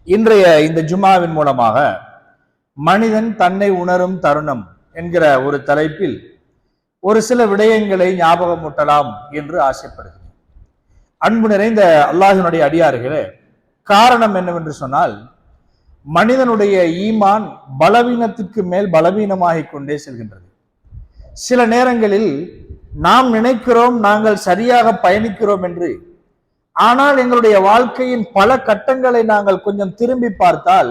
இன்றைய இந்த ஜும்மாவின் மூலமாக மனிதன் தன்னை உணரும் தருணம் என்கிற ஒரு தலைப்பில் ஒரு சில விடயங்களை ஞாபகமூட்டலாம் என்று ஆசைப்படுகிறேன். அன்பு நிறைந்த அல்லாஹ்வினுடைய அடியார்களே, காரணம் என்னவென்று சொன்னால், மனிதனுடைய ஈமான் பலவீனத்திற்கு மேல் பலவீனமாகிக் கொண்டே செல்கின்றது. சில நேரங்களில் நாம் நினைக்கிறோம் நாங்கள் சரியாக பயணிக்கிறோம் என்று. ஆனால் எங்களுடைய வாழ்க்கையின் பல கட்டங்களை நாங்கள் கொஞ்சம் திரும்பி பார்த்தால்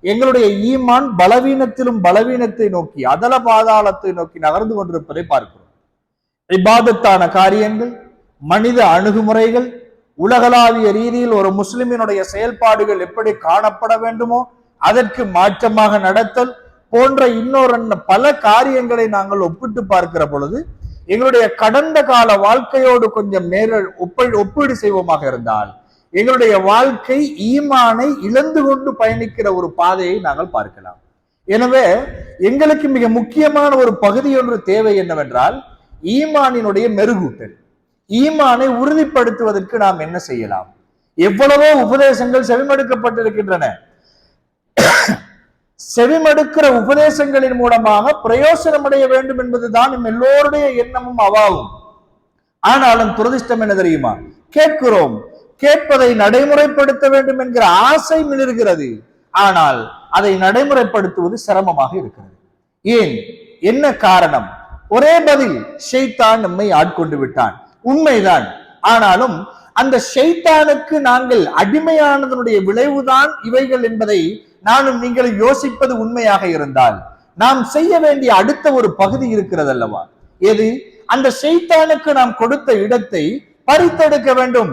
எங்களுடைய ஈமான் பலவீனத்திலும் பலவீனத்தை நோக்கி, அதல பாதாளத்தை நோக்கி நகர்ந்து கொண்டிருப்பதை பார்க்கிறோம். இபாதத்தான காரியங்கள், மனித அணுகுமுறைகள், உலகளாவிய ரீதியில் ஒரு முஸ்லிமினுடைய செயல்பாடுகள் எப்படி காணப்பட வேண்டுமோ அதற்கு மாற்றமாக நடத்தல் போன்ற இன்னொரு பல காரியங்களை நாங்கள் ஒப்பிட்டு பார்க்கிற பொழுது எங்களுடைய கடந்த கால வாழ்க்கையோடு கொஞ்சம் ஒப்பீடு செய்வோமாக இருந்தால் எங்களுடைய வாழ்க்கை ஈமானை இழந்து கொண்டு பயணிக்கிற ஒரு பாதையை நாங்கள் பார்க்கலாம். எனவே எங்களுக்கு மிக முக்கியமான ஒரு பகுதி ஒன்று தேவை என்னவென்றால், ஈமானினுடைய மெருகூட்டல். ஈமானை உறுதிப்படுத்துவதற்கு நாம் என்ன செய்யலாம்? எவ்வளவோ உபதேசங்கள் செவிமடுக்கப்பட்டிருக்கின்றன. செவிமடுக்கிற உபதேசங்களின் மூலமாக பிரயோசனம் அடைய வேண்டும் என்பதுதான் எல்லோருடைய எண்ணமும் அவாவும். ஆனாலும் துரதிஷ்டம் என்ன தெரியுமா? கேட்கிறோம், கேட்பதை நடைமுறைப்படுத்த வேண்டும் என்கிற ஆசை மிளிர்கிறது. ஆனால் அதை நடைமுறைப்படுத்துவது சிரமமாக இருக்கிறது. ஏன்? என்ன காரணம்? ஒரே பதில், ஷைத்தான் நம்மை ஆட்கொண்டு விட்டான். உண்மைதான். ஆனாலும் அந்த ஷைத்தானுக்கு நாங்கள் அடிமையானதனுடைய விளைவுதான் இவைகள் என்பதை நானும் நீங்களும் யோசிப்பது உண்மையாக இருந்தால், நாம் செய்ய வேண்டிய அடுத்த ஒரு பகுதி இருக்கிறது அல்லவா? எது? அந்த ஷைத்தானுக்கு நாம் கொடுத்த இடத்தை பறித்தெடுக்க வேண்டும்.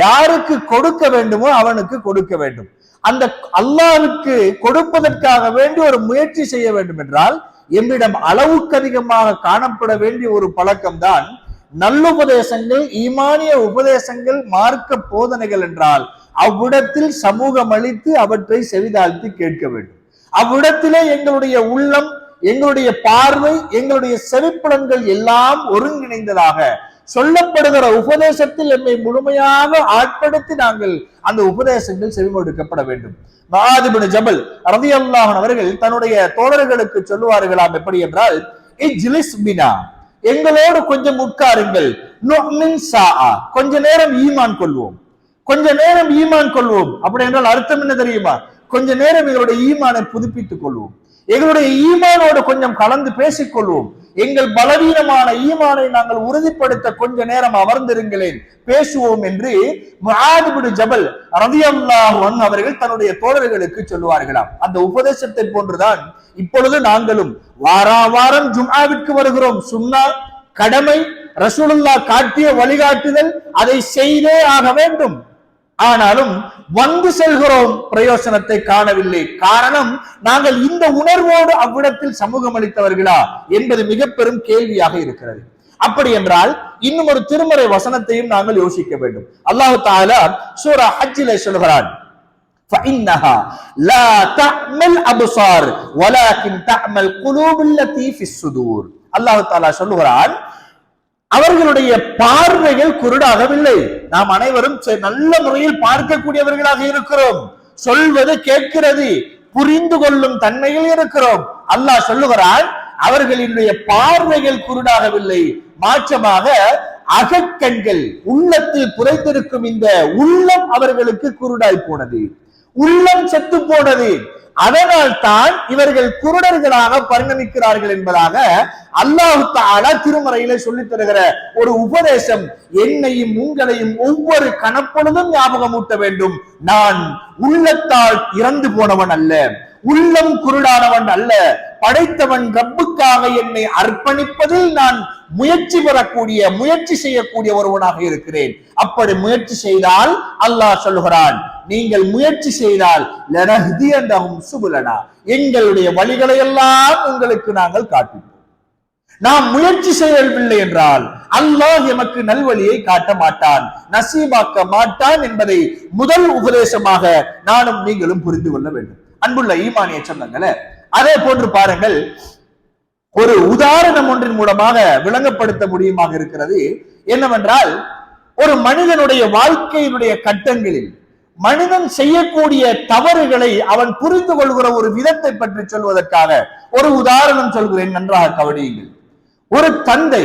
யாருக்கு கொடுக்க வேண்டுமோ அவனுக்கு கொடுக்க வேண்டும். அந்த அல்லாஹ்வுக்கு கொடுப்பதற்காக வேண்டி ஒரு முயற்சி செய்ய வேண்டும் என்றால், எம்மிடம் அளவுக்கு அதிகமாக காணப்பட வேண்டிய ஒரு பழக்கம்தான் நல்லுபதேசங்கள், ஈமானிய உபதேசங்கள், மார்க்க போதனைகள் என்றால் அவ்விடத்தில் சமூகம் அளித்து அவற்றை செவிதாழ்த்தி கேட்க வேண்டும். அவ்விடத்திலே எங்களுடைய உள்ளம், எங்களுடைய பார்வை, எங்களுடைய செவிப்புலன்கள் எல்லாம் ஒருங்கிணைந்ததாக சொல்லப்படுகிற உபதேசத்தில் எம்மை முழுமையாக ஆட்படுத்தி நாங்கள் அந்த உபதேசங்கள் செவிமடுக்கப்பட வேண்டும். முஆத் இப்னு ஜபல் ரலியல்லாஹு அன்ஹு அவர்கள் தன்னுடைய தோழர்களுக்கு சொல்லுவார்களாம், எப்படி என்றால், இஜ்லிஸ் பினா, எங்களோடு கொஞ்சம் உட்காருங்கள், நுஅ்மின் ஸாஆ, கொஞ்ச நேரம் ஈமான் கொள்வோம், கொஞ்ச நேரம் ஈமான் கொள்வோம். அப்படி என்றால் அர்த்தம் என்ன தெரியுமா? கொஞ்ச நேரம் எங்களுடைய ஈமானை புதுப்பித்துக் கொள்வோம், எங்களுடைய ஈமானோடு கொஞ்சம் கலந்து பேசிக்கொள்வோம், எங்கள் பலவீனமான ஈமானை நாங்கள் உறுதிப்படுத்த கொஞ்ச நேரம் அமர்ந்திருங்களேன், பேசுவோம் என்று முஆத் இப்னு ஜபல் ரலியல்லாஹு அன்ஹு அவர்கள் தன்னுடைய தோழர்களுக்கு சொல்லுவார்களாம். அந்த உபதேசத்தை போன்றுதான் இப்பொழுது நாங்களும் வாரம் ஜும்ஆவிற்கு வருகிறோம். சுன்னா, கடமை, ரசூலுல்லாஹ் காட்டிய வழிகாட்டுதல், அதை செய்தே ஆக வேண்டும். ஆனாலும் வந்து செல்கிறோம், பிரயோசனத்தை காணவில்லை. காரணம், நாங்கள் இந்த உணர்வோடு அவ்விடத்தில் சமூகம் அளித்தவர்களா என்பது மிக பெரும் கேள்வியாக இருக்கிறது. அப்படி என்றால் இன்னும் ஒரு திருமறை வசனத்தையும் நாங்கள் யோசிக்க வேண்டும். அல்லாஹ் தஆலா சூரா ஹஜ்ஜிலே சொல்கிறான், فإنها لا تعمى الأبصار ولكن تعمى القلوب التي في الصدور. அல்லாஹ் தஆலா சொல்கிறான், அவர்களுடைய பார்வைகள் குருடாகவில்லை. நாம் அனைவரும் நல்ல முறையில் பார்க்கக்கூடியவர்களாக இருக்கிறோம், சொல்வது கேட்கிறது, புரிந்து கொள்ளும் தன்மையில் இருக்கிறோம். அல்லாஹ் சொல்லுகிறான், அவர்களுடைய பார்வைகள் குருடாகவில்லை, மாற்றமாக அகக்கண்கள், உள்ளத்தில் புதைத்திருக்கும் இந்த உள்ளம் அவர்களுக்கு குருடாய் போனது, உள்ளம் செத்து போனது. அதனால் தான் இவர்கள் குருடர்களாக பரிணமிக்கிறார்கள் என்பதாக அல்லாஹ் தஆலா திருமறையிலே சொல்லித் தருகிற ஒரு உபதேசம் என்னையும் உங்களையும் ஒவ்வொரு கணப்பொழுதும் ஞாபகமூட்ட வேண்டும். நான் உள்ளத்தால் இறந்து போனவன் அல்ல, உள்ளம் குருடானவன் அல்ல, படைத்தவன் ரப்புக்காக என்னை அர்ப்பணிப்பதில் நான் முயற்சி செய்யக்கூடிய ஒருவனாக இருக்கிறேன். அப்படி முயற்சி செய்தால் அல்லாஹ் சொல்லுகிறான், நீங்கள் முயற்சி செய்தால் லனஹ்தியன்னஹும் சுபுலனா, எங்களுடைய வழிகளை எல்லாம் உங்களுக்கு நாங்கள் காட்டுவோம். நாம் முயற்சி செய்யவில்லை என்றால் அல்லாஹ் எமக்கு நல்வழியை காட்ட மாட்டான், நசீபாக்க மாட்டான் என்பதை முதல் உபதேசமாக நானும் நீங்களும் புரிந்து கொள்ள வேண்டும். அன்புள்ள ஈமானிய சொந்தங்களே, அதே போன்று பாருங்கள், ஒரு உதாரணம் ஒன்றின் மூலமாக விளங்கப்படுத்த முடியுமாக இருக்கிறது. என்னவென்றால், ஒரு மனிதனுடைய வாழ்க்கையினுடைய கட்டங்களில் மனிதன் செய்யக்கூடிய தவறுகளை அவன் புரிந்து கொள்கிற ஒரு விதத்தை பற்றி சொல்வதற்காக ஒரு உதாரணம் சொல்கிறேன், நன்றாக கவனியுங்கள். ஒரு தந்தை,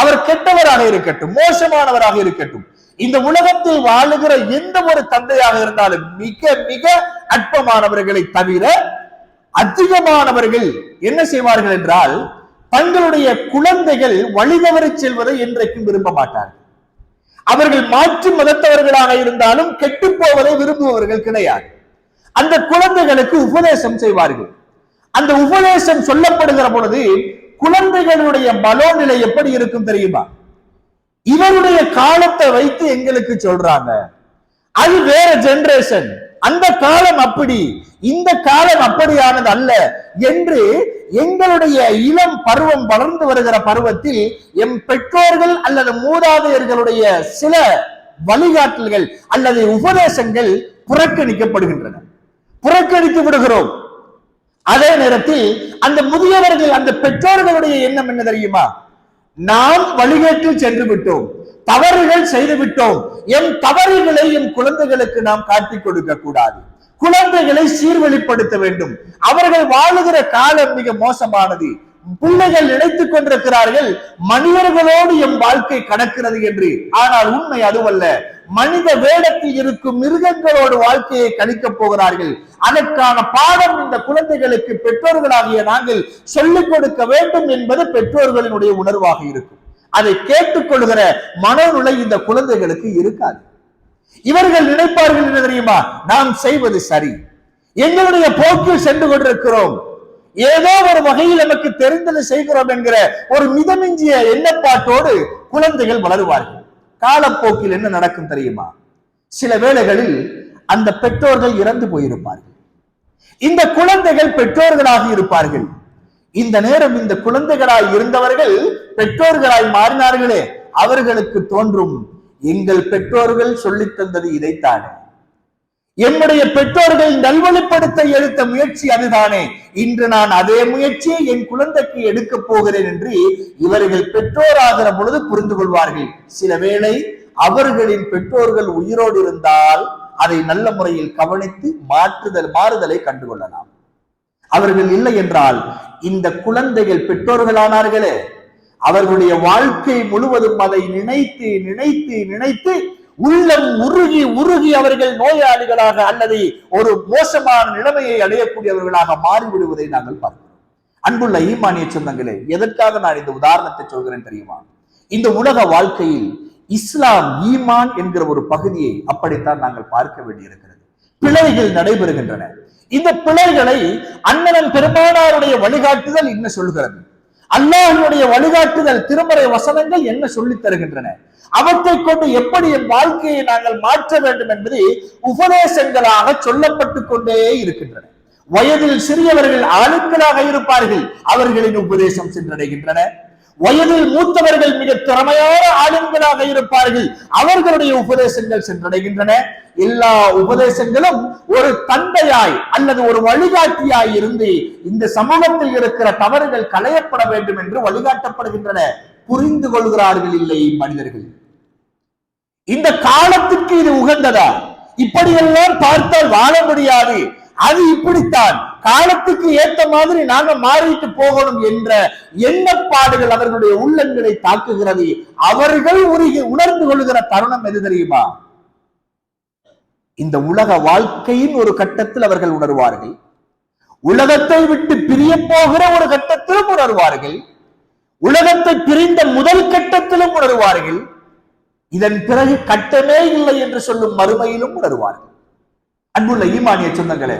அவர் கெட்டவராக இருக்கட்டும், மோசமானவராக இருக்கட்டும், இந்த உலகத்தில் வாழுகிற எந்த ஒரு தந்தையாக இருந்தாலும் மிக மிக அற்பமானவர்களை தவிர அதிகமானவர்கள் என்ன செய்வார்கள் என்றால், தங்களுடைய குழந்தைகள் வழிதவறி செல்வதை என்றைக்கும் விரும்ப மாட்டார்கள். அவர்கள் மாற்று மதத்தவர்களாக இருந்தாலும் கெட்டு போவதை விரும்புபவர்கள் கிடையாது. அந்த குழந்தைகளுக்கு உபதேசம் செய்வார்கள். அந்த உபதேசம் சொல்லப்படுகிற பொழுது குழந்தைகளுடைய மனோநிலை எப்படி இருக்கும் தெரியுமா? இவருடைய காலத்தை வைத்து எங்களுக்கு சொல்றாங்க, அது வேற ஜெனரேஷன், அந்த காலம் அப்படி, இந்த காலம் அப்படியானது அல்ல என்று எங்களுடைய இளம் பருவம் வளர்ந்து வருகிற பருவத்தில் எம் பெற்றோர்கள் அல்லது மூதாதையர்களுடைய சில வழிகாட்டல்கள் அல்லது உபதேசங்கள் புறக்கணிக்கப்படுகின்றன, புறக்கணித்து விடுகிறோம். அதே நேரத்தில் அந்த முதியவர்கள், அந்த பெற்றோர்களுடைய எண்ணம் என்ன தெரியுமா? நாம் வழிகேட்டில் சென்று விட்டோம், தவறுகள் செய்து விட்டோம், எம் தவறுகளை எம் குழந்தைகளுக்கு நாம் காட்டிக் கொடுக்க கூடாது, குழந்தைகளை சீர்வழிப்படுத்த வேண்டும். அவர்கள் வாழுகிற காலம் மிக மோசமானது. பிள்ளைகள் நினைத்துக் கொண்டிருக்கிறார்கள் மனிதர்களோடு எம் வாழ்க்கை கடக்கிறது என்று. ஆனால் உண்மை அதுவல்ல. மனித வேடத்தில் இருக்கும் மிருகங்களோடு வாழ்க்கையை கழிக்கப் போகிறார்கள். அதற்கான பாடம் இந்த குழந்தைகளுக்கு பெற்றோர்களாகிய நாங்கள் சொல்லிக் கொடுக்க வேண்டும் என்பது பெற்றோர்களினுடைய உணர்வாக இருக்கும். அதை கேட்டுக்கொள்கிற மனநிலை இந்த குழந்தைகளுக்கு இருக்காது. இவர்கள் நினைப்பார்கள் என்ன தெரியுமா? நாம் செய்வது சரி, எங்களுடைய போக்கில் சென்று கொண்டிருக்கிறோம், ஏதோ ஒரு வகையில் நமக்கு தெரிந்ததை செய்கிறோம் என்கிற ஒரு மிதமிஞ்சிய எண்ணப்பாட்டோடு குழந்தைகள் வளருவார்கள். காலப்போக்கில் என்ன நடக்கும் தெரியுமா? சில வேளைகளில் அந்த பெற்றோர்கள் இறந்து போயிருப்பார்கள், இந்த குழந்தைகள் பெற்றோர்களாக இருப்பார்கள். இந்த நேரம் இந்த குழந்தைகளாய் இருந்தவர்கள் பெற்றோர்களாய் மாறினார்களே, அவர்களுக்கு தோன்றும், எங்கள் பெற்றோர்கள் சொல்லித் தந்தது இதைத்தானே, என்னுடைய பெற்றோர்கள் நல்வழிப்படுத்த எடுத்த முயற்சி அதுதானே, இன்று நான் அதே முயற்சியை என் குழந்தைக்கு எடுக்க போகிறேன் என்று இவர்கள் பெற்றோராகிற பொழுது புரிந்து கொள்வார்கள். சில வேளை அவர்களின் பெற்றோர்கள் உயிரோடு இருந்தால் அதை நல்ல முறையில் கவனித்து மாறுதலை கண்டுகொள்ளலாம். அவர்கள் இல்லை என்றால் இந்த குழந்தைகள் பெற்றோர்களானார்களே, அவர்களுடைய வாழ்க்கை முழுவதும் அதை நினைத்து நினைத்து நினைத்து உள்ளம் உருகி உருகி அவர்கள் நோயாளிகளாக அல்லது ஒரு மோசமான நிலைமையை அடையக்கூடியவர்களாக மாறிவிடுவதை நாங்கள் பார்க்கிறோம். அன்புள்ள ஈமானிய சொந்தங்களே, எதற்காக நான் இந்த உதாரணத்தை சொல்கிறேன் தெரியுமா? இந்த உலக வாழ்க்கையில் இஸ்லாம் ஈமான் என்கிற ஒரு பகுதியை அப்படித்தான் நாங்கள் பார்க்க வேண்டியிருக்கிறது. பிழைகள் நடைபெறுகின்றன. இந்த பிழைகளை அண்ணன் பெருமானாருடைய வழிகாட்டுதல் என்ன சொல்கிறது, அல்லாஹ்வுடைய வழிகாட்டுதல் திருமறை வசனங்கள் என்ன சொல்லித் தருகின்றன, அவற்றை கொண்டு எப்படி என் வாழ்க்கையை நாங்கள் மாற்ற வேண்டும் என்பது உபதேசங்களாக சொல்லப்பட்டு கொண்டே இருக்கின்றன. வயதில் சிறியவர்கள் ஆளுங்களாக இருப்பார்கள், அவர்களின் உபதேசம் சென்றடைகின்றன. வயதில் மூத்தவர்கள் மிக திறமையான ஆளுங்களாக இருப்பார்கள், அவர்களுடைய உபதேசங்கள் சென்றடைகின்றன. எல்லா உபதேசங்களும் ஒரு தந்தையாய் அல்லது ஒரு வழிகாட்டியாய் இருந்து இந்த சமூகத்தில் இருக்கிற தவறுகள் களையப்பட வேண்டும் என்று வழிகாட்டப்படுகின்றன. புரிந்து கொள்கிறார்கள் இல்லை மனிதர்கள். இந்த காலத்துக்கு இது உகந்ததா? இப்படியெல்லாம் பார்த்தால் வாழ முடியாது, அது இப்படித்தான், காலத்துக்கு ஏற்ற மாதிரி நாங்க மாறிட்டு போகணும் என்ற எண்ணப்பாடுகள் அவர்களுடைய உள்ளங்களை தாக்குகிறது. அவர்கள் உணர்ந்து கொள்கிற தருணம் எது தெரியுமா? இந்த உலக வாழ்க்கையின் ஒரு கட்டத்தில் அவர்கள் உணர்வார்கள், உலகத்தை விட்டு பிரிய போகிற ஒரு கட்டத்திலும் உணர்வார்கள், உலகத்தை பிரிந்த முதல் கட்டத்திலும் உணர்வார்கள், இதன் பிறகு கட்டமே இல்லை என்று சொல்லும் மறுமையிலும் உணர்வார்கள். அன்புள்ள ஈமானிய சொந்தங்களே,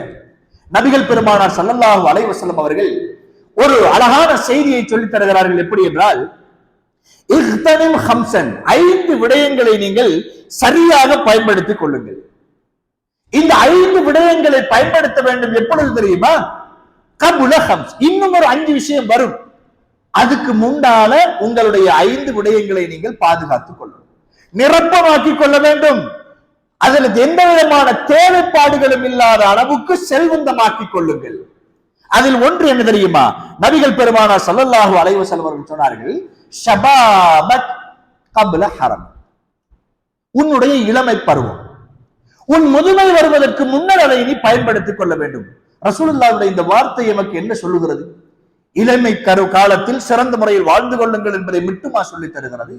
நபிகள் பெருமானார் ஸல்லல்லாஹு அலைஹி வஸல்லம் அவர்கள் ஒரு அழகான செய்தியை சொல்லித் தருகிறார்கள். எப்படி என்றால், இஹ்தனிம் ஹம்சன், 5 விடயங்களை நீங்கள் சரியாக பயன்படுத்திக் கொள்ளுங்கள். இந்த 5 விடயங்களை பயன்படுத்த வேண்டும் எப்பொழுது தெரியுமா? கபுல ஹம்ஸ், இன்னும் ஒரு 5 விஷயம் வரும், அதுக்கு முன்னால உங்களுடைய 5 விடயங்களை நீங்கள் பாதுகாத்துக் கொள்ளும், நிரப்பமாக்கிக் கொள்ள வேண்டும். அதில் எந்த விதமான தேவைப்பாடுகளும் இல்லாத அளவுக்கு செல்வந்தமாக்கிக் கொள்ளுங்கள். அதில் ஒன்று என்ன தெரியுமா? நபிகள் பெருமானார் ஸல்லல்லாஹு அலைஹி வஸல்லம் அவர்கள் சொன்னார்கள், ஷபாபக் கப்ல ஹரம், உன்னுடைய இளமை பருவம், உன் முதுமை வருவதற்கு முன்னர் அதை நீ பயன்படுத்திக் கொள்ள வேண்டும். ரசூலுல்லாஹ்வுடைய இந்த வார்த்தை நமக்கு என்ன சொல்லுகிறது? இளமை காலத்தில் சிறந்த முறையில் வாழ்ந்து கொள்ளுங்கள் என்பதை மட்டுமா சொல்லித் தருகிறது?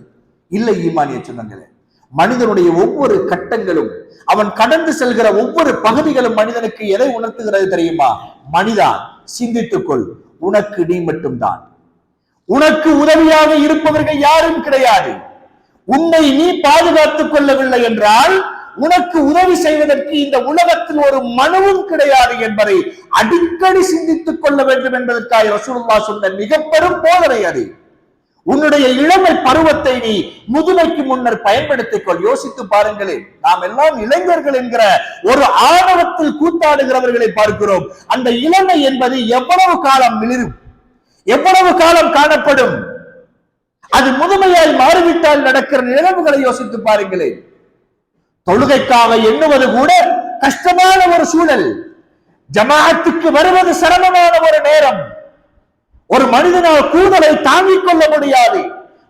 இல்லை ஈமானிய சொந்தங்களே, மனிதனுடைய ஒவ்வொரு கட்டங்களும், அவன் கடந்து செல்கிற ஒவ்வொரு பகுதிகளும் மனிதனுக்கு எதை உணர்த்துகிறது தெரியுமா? மனிதா, சிந்தித்துக்கொள், உனக்கு நீ மட்டும்தான். உனக்கு உதவியாக இருப்பவர்கள் யாரும் கிடையாது. உன்னை நீ பாதுகாத்துக் கொள்ளவில்லை என்றால் உனக்கு உதவி செய்வதற்கு இந்த உலகத்தில் ஒரு மனுவும் கிடையாது என்பதை அடிக்கடி சிந்தித்துக் கொள்ள வேண்டும் என்பதற்காக ரசூலுல்லாஹ் சொன்ன மிக பெரும் போதனை அது. உன்னுடைய இளமை பருவத்தை நீ முதுமைக்கு முன்னர் பயன்படுத்திக் கொள். யோசித்து பாருங்களேன், நாம் எல்லாம் இளைஞர்கள் என்கிற ஒரு ஆணவத்தில் கூத்தாடுகிறவர்களை பார்க்கிறோம். அந்த இளமை என்பது எவ்வளவு காலம் மிளிரும், எவ்வளவு காலம் காணப்படும்? அது முதுமையாய் மாறிவிட்டால் நடக்கிற நிகழ்வுகளை யோசித்து பாருங்களேன். தொழுகைக்காக எண்ணுவது கூட கஷ்டமான ஒரு சூழல், ஜமாஅத்துக்கு வருவது சிரமமான ஒரு நேரம், ஒரு மனிதனால் கூதலை தாங்கிக் கொள்ள முடியாது,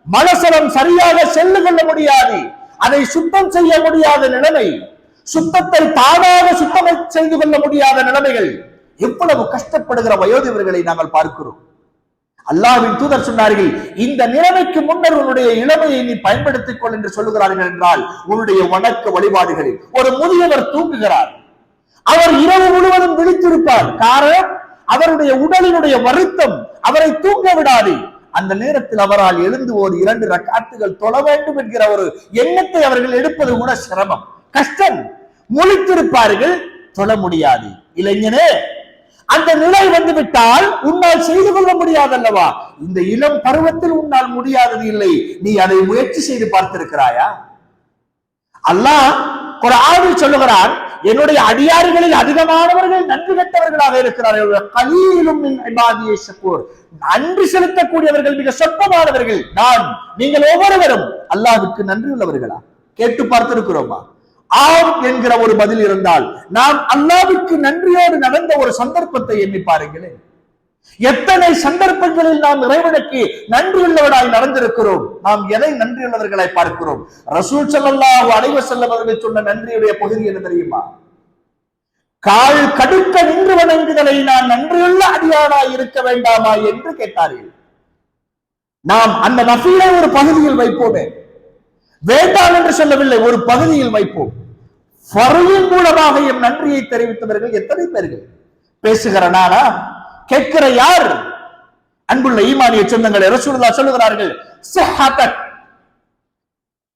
மலசலம் சரியாக செல்லு கொள்ள முடியாது, அதை சுத்தம் செய்ய முடியாத நிலைமை, சுத்தத்தை தானாக சுத்தம் செய்து கொள்ள முடியாத நிலைமைகள், எவ்வளவு கஷ்டப்படுகிற வயோதிபர்களை நாங்கள் பார்க்கிறோம். அல்லாஹ்வின் தூதர் சொன்னார்கள், இந்த நிலைமைக்கு முன்னர் உன்னுடைய இளமையை நீ பயன்படுத்திக் கொள் என்று சொல்லுகிறார்கள் என்றால், உன்னுடைய வணக்க வழிபாடுகளில் ஒரு முதியவர் தூங்குகிறார், அவர் இரவு முழுவதும் விழித்திருப்பார். காரணம், அவருடைய உடலினுடைய வருத்தம் அவரை தூங்க விடாது. அந்த நேரத்தில் அவரால் எழுந்து ஒரு 2 ரக்காத்துகள் தொழ வேண்டும் என்கிற ஒரு எண்ணத்தை அவர்கள் எடுப்பது கூட சிரமம், கஷ்டம். முழித்திருப்பார்கள், தொழ முடியாது. இளைஞனே, அந்த நிலை வந்து விட்டால் உன்னால் செய்து கொள்ள முடியாது அல்லவா? இந்த இளம் பருவத்தில் உன்னால் முடியாதது இல்லை, நீ அதை முயற்சி செய்து பார்த்திருக்கிறாயா? அல்லாஹ் குர்ஆனில் சொல்லுகிறான், என்னுடைய அடியார்களில் அதிகமானவர்கள் நன்றி கெட்டவர்களாக இருக்கிறார்கள். கலீலும் மின் இபாதிய ஷக்கூர், நன்றி செலுத்தக்கூடியவர்கள் மிக சொற்பமானவர்கள். நீங்கள் ஒவ்வொருவரும் அல்லாஹ்வுக்கு நன்றி உள்ளவர்களா? கேட்டு பார்த்திருக்கிறோமா? ஆம் என்கிற ஒரு பதில் இருந்தால் நாம் அல்லாஹ்வுக்கு நன்றியோடு நடந்த ஒரு சந்தர்ப்பத்தை எண்ணி பாருங்களேன். எத்தனை சந்தர்ப்பங்களில் நாம் இறைவனுக்கு நன்றியுள்ளவராய் நடந்திருக்கிறோம். நாம் எதை நன்றியுள்ளவர்களாய் பார்க்கிறோம்? ரசூல் ஸல்லல்லாஹு அலைஹி வஸல்லம் அவர்கள் சொன்ன நன்றியுடைய பகுதி என்ன தெரியுமா? கால் கடுக்க நின்று வணங்குதலை நான் நன்றியுள்ள அடியானாய் இருக்க வேண்டாமா என்று கேட்டார்கள். நாம் அந்த நஃபீலை ஒரு பகுதியில் வைப்போமே, வேண்டாம் என்று சொல்லவில்லை, ஒரு பகுதியில் வைப்போம். ஃபர்லின் மூலமாக என் நன்றியை தெரிவித்தவர்கள் எத்தனை பேர்கள்? பேசுகிற நானா? கேட்கிற யார்? அன்புள்ள ஈமானிய சொந்தங்களே, ரசூலுல்லாஹ் சொல்லுகிறார்கள், ஸஹ்ஹதக்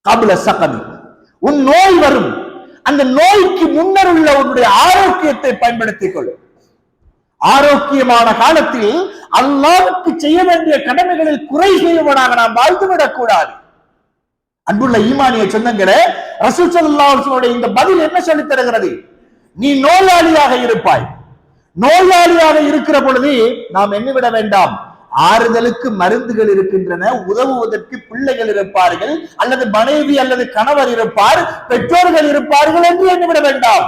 கப்ல ஸகமி, உன் நோய் வரும், அந்த நோய்க்கு முன்னர் உள்ள உன்னுடைய ஆரோக்கியத்தை பயன்படுத்திக் கொள். ஆரோக்கியமான காலத்தில் அல்லாஹ்வுக்கு செய்ய வேண்டிய கடமைகளில் குறை செய்வதாக நாம் வாழ்ந்துவிடக் கூடாது. அன்புள்ள ஈமானிய சொந்தங்களே, ரசூல் ஸல்லல்லாஹு அலைஹி வஸல்லம் இந்த பதில் என்ன சொல்லித் தருகிறது? நீ நோயாளியாக இருப்பாய். நோயாளியாக இருக்கிற பொழுது நாம் எண்ணிவிட வேண்டாம், ஆறுதலுக்கு மருந்துகள் இருக்கின்றன, உதவுவதற்கு பிள்ளைகள் இருப்பார்கள், அல்லது மனைவி அல்லது கணவர் இருப்பார், பெற்றோர்கள் இருப்பார்கள் என்று எண்ணிவிட வேண்டாம்.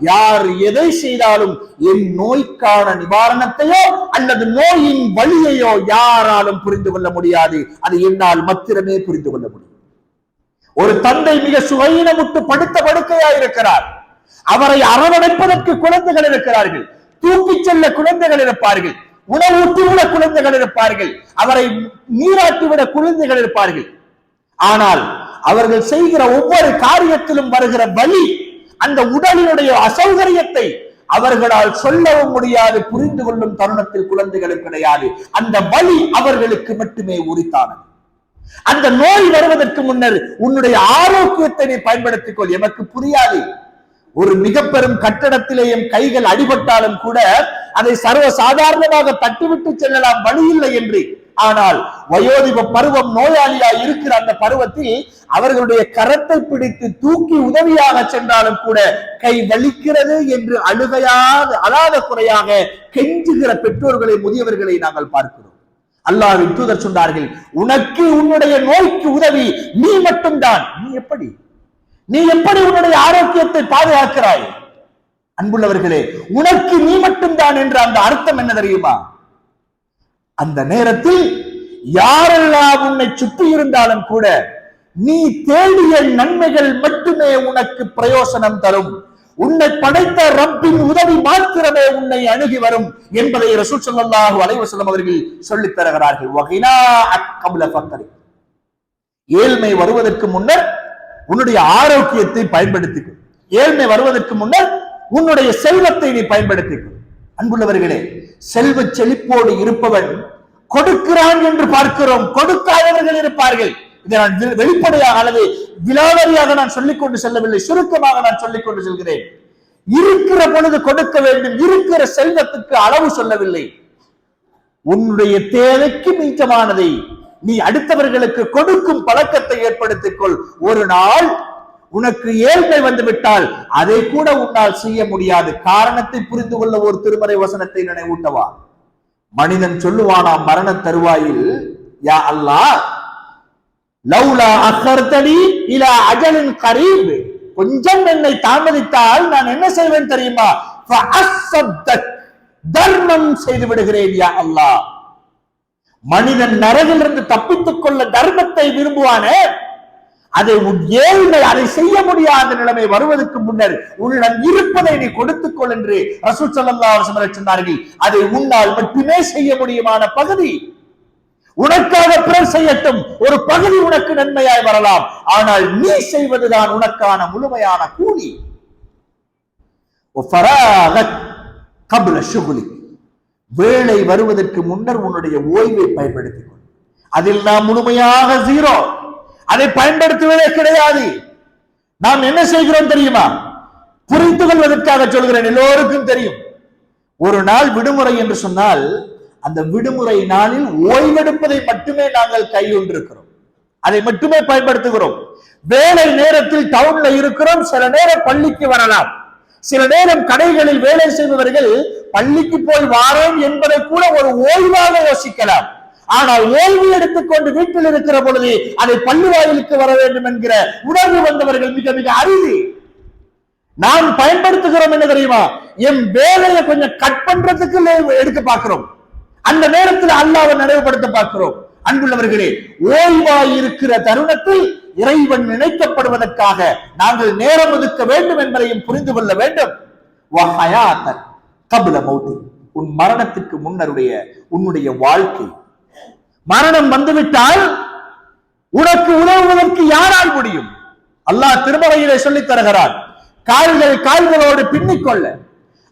யார் எதை செய்தாலும் என் நோய்க்கான நிவாரணத்தையோ அல்லது நோயின் வலியையோ யாராலும் புரிந்து கொள்ள முடியாது. அது என்னால் மாத்திரமே புரிந்து கொள்ள முடியும். ஒரு தந்தை மிக சுகையினமுட்டு படுத்த படுக்கையாக இருக்கிறார், அவரை அரவணைப்பதற்கு குழந்தைகள் இருக்கிறார்கள், தூக்கிச் செல்ல குழந்தைகள் இருப்பார்கள், உணவூட்டிவிட குழந்தைகள் இருப்பார்கள், அவரை நீராட்டிவிட குழந்தைகள் இருப்பார்கள். ஆனால் அவர்கள் செய்கிற ஒவ்வொரு காரியத்திலும் வருகிற வலி, அந்த உடலினுடைய அசௌகரியத்தை அவர்களால் சொல்லவும் முடியாது, புரிந்து கொள்ளும் தருணத்தில் குழந்தைகளும் கிடையாது. அந்த வலி அவர்களுக்கு மட்டுமே உரித்தானது. அந்த நோய் வருவதற்கு முன்னர் உன்னுடைய ஆரோக்கியத்தை நீ பயன்படுத்திக் கொள். எமக்கு புரியாது, ஒரு மிக பெரும் கட்டடத்திலேயும் கைகள் அடிபட்டாலும் கூட அதை சர்வ சாதாரணமாக தட்டிவிட்டு செல்லலாம், வழி இல்லை என்று. ஆனால் வயோதிப பருவம் நோயாளியாய் இருக்கிற அந்த பருவத்தில் அவர்களுடைய கரத்தை பிடித்து தூக்கி உதவியாக சென்றாலும் கூட கை வலிக்கிறது என்று அழாத குறையாக கெஞ்சுகிற பெற்றோர்களை, முதியவர்களை நாங்கள் பார்க்கிறோம். அல்லாஹ்வின் தூதர் சொன்னார்கள், உனக்கு உன்னுடைய நோய்க்கு உதவி நீ மட்டும்தான். நீ எப்படி உன்னுடைய ஆரோக்கியத்தை பாதுகாக்கிறாய்? அன்புள்ளவர்களே, உனக்கு நீ மட்டும்தான் என்ற அந்த அர்த்தம் என்ன தெரியுமா? அந்த நேரத்தில் யாரெல்லாம் உன்னை சுற்றி இருந்தாலும் கூட நீ தேடிய நன்மைகள் மட்டுமே உனக்கு பிரயோசனம் தரும். உன்னை படைத்த ரப்பின் உதவி மாத்திரமே உன்னை அணுகி வரும் என்பதை ரசூல் ஸல்லல்லாஹு அலைஹி வஸல்லம் அவர்கள் சொல்லித் தருகிறார்கள். வகினா கப்ல ஃபக்ரி, ஏழ்மை வருவதற்கு முன்னர் உன்னுடைய ஆரோக்கியத்தை பயன்படுத்திக்கொள். ஏழ்மை வருவதற்கு முன்னர் உன்னுடைய செல்வத்தை நீ பயன்படுத்திக்கொள். அன்புள்ளவர்களே, செல்வ செழிப்போடு இருப்பவன் கொடுக்கிறான் என்று பார்க்கிறோம், கொடுக்காதவர்கள் இருப்பார்கள். இதை நான் வெளிப்படையாக அல்லது விலாவரியாக நான் சொல்லிக் கொண்டு செல்லவில்லை, சுருக்கமாக நான் சொல்லிக் கொண்டு செல்கிறேன். இருக்கிற பொழுது கொடுக்க வேண்டும், இருக்கிற செல்வத்துக்கு அளவு சொல்லவில்லை. உன்னுடைய தேவைக்கு மிச்சமானதை நீ அடுத்தவர்களுக்கு கொடுக்கும் பழக்கத்தை ஏற்படுத்திக் கொள். ஒரு நாள் உனக்கு ஏழ்மை வந்துவிட்டால் அதை கூட உன்னால் செய்ய முடியாது. காரணத்தை புரிந்து கொள்ள ஒரு திருமறை வசனத்தை நினைவூட்டவா. மனிதன் சொல்லுவானாம் மரண தருவாயில், யா அல்லாஹ் லௌலா அக்கர்தனி இலா அஜலின் கரீப், கொஞ்சம் என்னை தாமதித்தால் நான் என்ன செய்வேன் தெரியுமா? தர்மம் செய்து விடுகிறேன் யா அல்லாஹ். மனிதன் நரகிலிருந்து தப்பித்துக் கொள்ள தர்மத்தை விரும்புவானே, அதை ஏழ்மை அதை செய்ய முடியாத நிலைமை வருவதற்கு முன்னர் உன்னிடம் இருப்பதை நீ கொடுத்துக் கொள் என்று ரசூல் ஸல்லல்லாஹு அலைஹி வஸல்லம் சொன்னார்கள். அதை உன்னால் மட்டுமே செய்ய முடியுமான பகுதி உனக்காக பிறர் செய்யட்டும், ஒரு பகுதி உனக்கு நன்மையாய் வரலாம், ஆனால் நீ செய்வதுதான் உனக்கான முழுமையான கூலி. வேலை வருவதற்கு முன்னர் உன்னுடைய ஓய்வை பயன்படுத்திக் கொள். அதில் நாம் முழுமையாக ஜீரோ, அதை பயன்படுத்துவதே கிடையாது. நாம் என்ன செய்கிறோம் தெரியுமா? புரிந்து கொள்வதற்காக சொல்கிறேன், எல்லோருக்கும் தெரியும். ஒரு நாள் விடுமுறை என்று சொன்னால் அந்த விடுமுறை நாளில் ஓய்வெடுப்பதை மட்டுமே நாங்கள் கையொன்றிருக்கிறோம், அதை மட்டுமே பயன்படுத்துகிறோம். வேலை நேரத்தில் டவுன்ல இருக்கிறோம், சில நேரம் பள்ளிக்கு வரலாம், சில நேரம் கடைகளில் வேலை செய்பவர்கள் பள்ளிக்கு போய் வாரோம் என்பதை கூட ஒரு ஓய்வாக யோசிக்கலாம். ஆனால் ஓய்வு எடுத்துக்கொண்டு வீட்டில் இருக்கிற பொழுது அதை பள்ளி வாயிலுக்கு வர வேண்டும் என்கிற உணர்வு வந்தவர்கள் மிக மிக அரிது. நாம் பயன்படுத்துகிறோம் என்ன தெரியுமா? என் வேலையை கொஞ்சம் கட் பண்றதுக்கு எடுக்க பார்க்கிறோம், அந்த நேரத்தில் அல்லாஹ்வை நிறைவுபடுத்த பார்க்கிறோம். அன்புள்ளவர்களே, ஓய்வாய் இருக்கிற தருணத்தில் இறைவன் நினைக்கப்படுவதற்காக நாங்கள் நேரம் ஒதுக்க வேண்டும் என்பதையும் புரிந்து கொள்ள வேண்டும். உன் மரணத்துக்கு முன்னருடைய உன்னுடைய வாழ்க்கை, மரணம் வந்துவிட்டால் உனக்கு உதவுவதற்கு யாரால் முடியும்? அல்லாஹ் திருமறையிலே சொல்லித் தருகிறார், கால்களோடு பின்னிக்கொள்ள,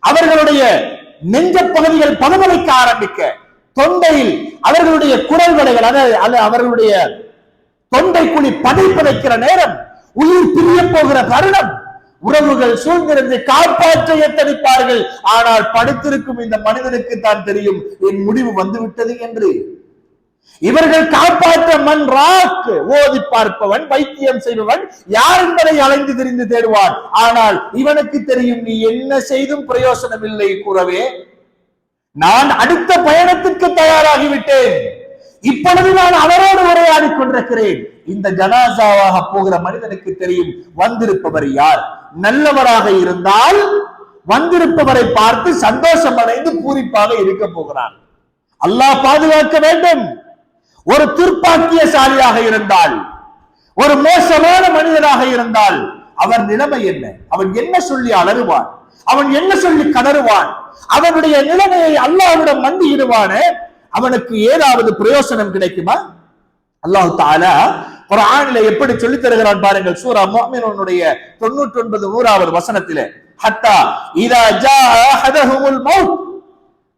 அவர்களுடைய நெஞ்ச பகுதிகள் பதவளைக்க ஆரம்பிக்க, தொண்டையில் அவர்களுடைய குரல் வடைகள் அவர்களுடைய தொண்டை குழி பதைப்பதைக்கிற நேரம், உயிர் பிரிய போகிற தருணம், உறவுகள் சூழ்ந்திருந்து காப்பாற்ற எத்தனிப்பார்கள். ஆனால் படுத்திருக்கும் இந்த மனிதனுக்கு தான் தெரியும் என் முடிவு வந்துவிட்டது என்று. இவர்கள் காப்பாற்ற மண் ராக்கு ஓதி பார்ப்பவன், வைத்தியம் செய்பவன் யார் என்பதை அலைந்து திரிந்து தேடுவான். ஆனால் இவனுக்கு தெரியும் நீ என்ன செய்தும் பிரயோசனம் இல்லை. கூறவே நான் அடுத்த பயணத்துக்கு தயாராகிவிட்டேன், இப்பொழுது நான் அவரோடு உரையாடி கொண்டிருக்கிறேன். இந்த ஜனாசாவாக போகிற மனிதனுக்கு தெரியும் வந்திருப்பவர் யார். நல்லவராக இருந்தால் வந்திருப்பவரை பார்த்து சந்தோஷம் அடைந்து பூரிப்பாக இருக்க போகிறான். அல்லாஹ் பாதுகாக்க வேண்டும். ஒரு துர்ப்பாக்கியசாலியாக இருந்தால், ஒரு மோசமான மனிதனாக இருந்தால் அவன் நிலைமை என்ன? அவன் என்ன சொல்லி அலறுவான்? அவன் என்ன சொல்லி கதறுவான்? அவனுடைய நிலைமையை அல்லாஹ்விடம் மண்டியிடுவானே, அவனுக்கு ஏதாவது பிரயோசனம் கிடைக்குமா? அல்லாஹ் தஆலா குர்ஆனிலே எப்படி சொல்லி தருகிறான் பாருங்கள். சூரா முஃமினூனுடைய 99வது வசனத்திலே, ஹத்தா இதா ஜாஅ அஹதஹுமுல் மௌத்,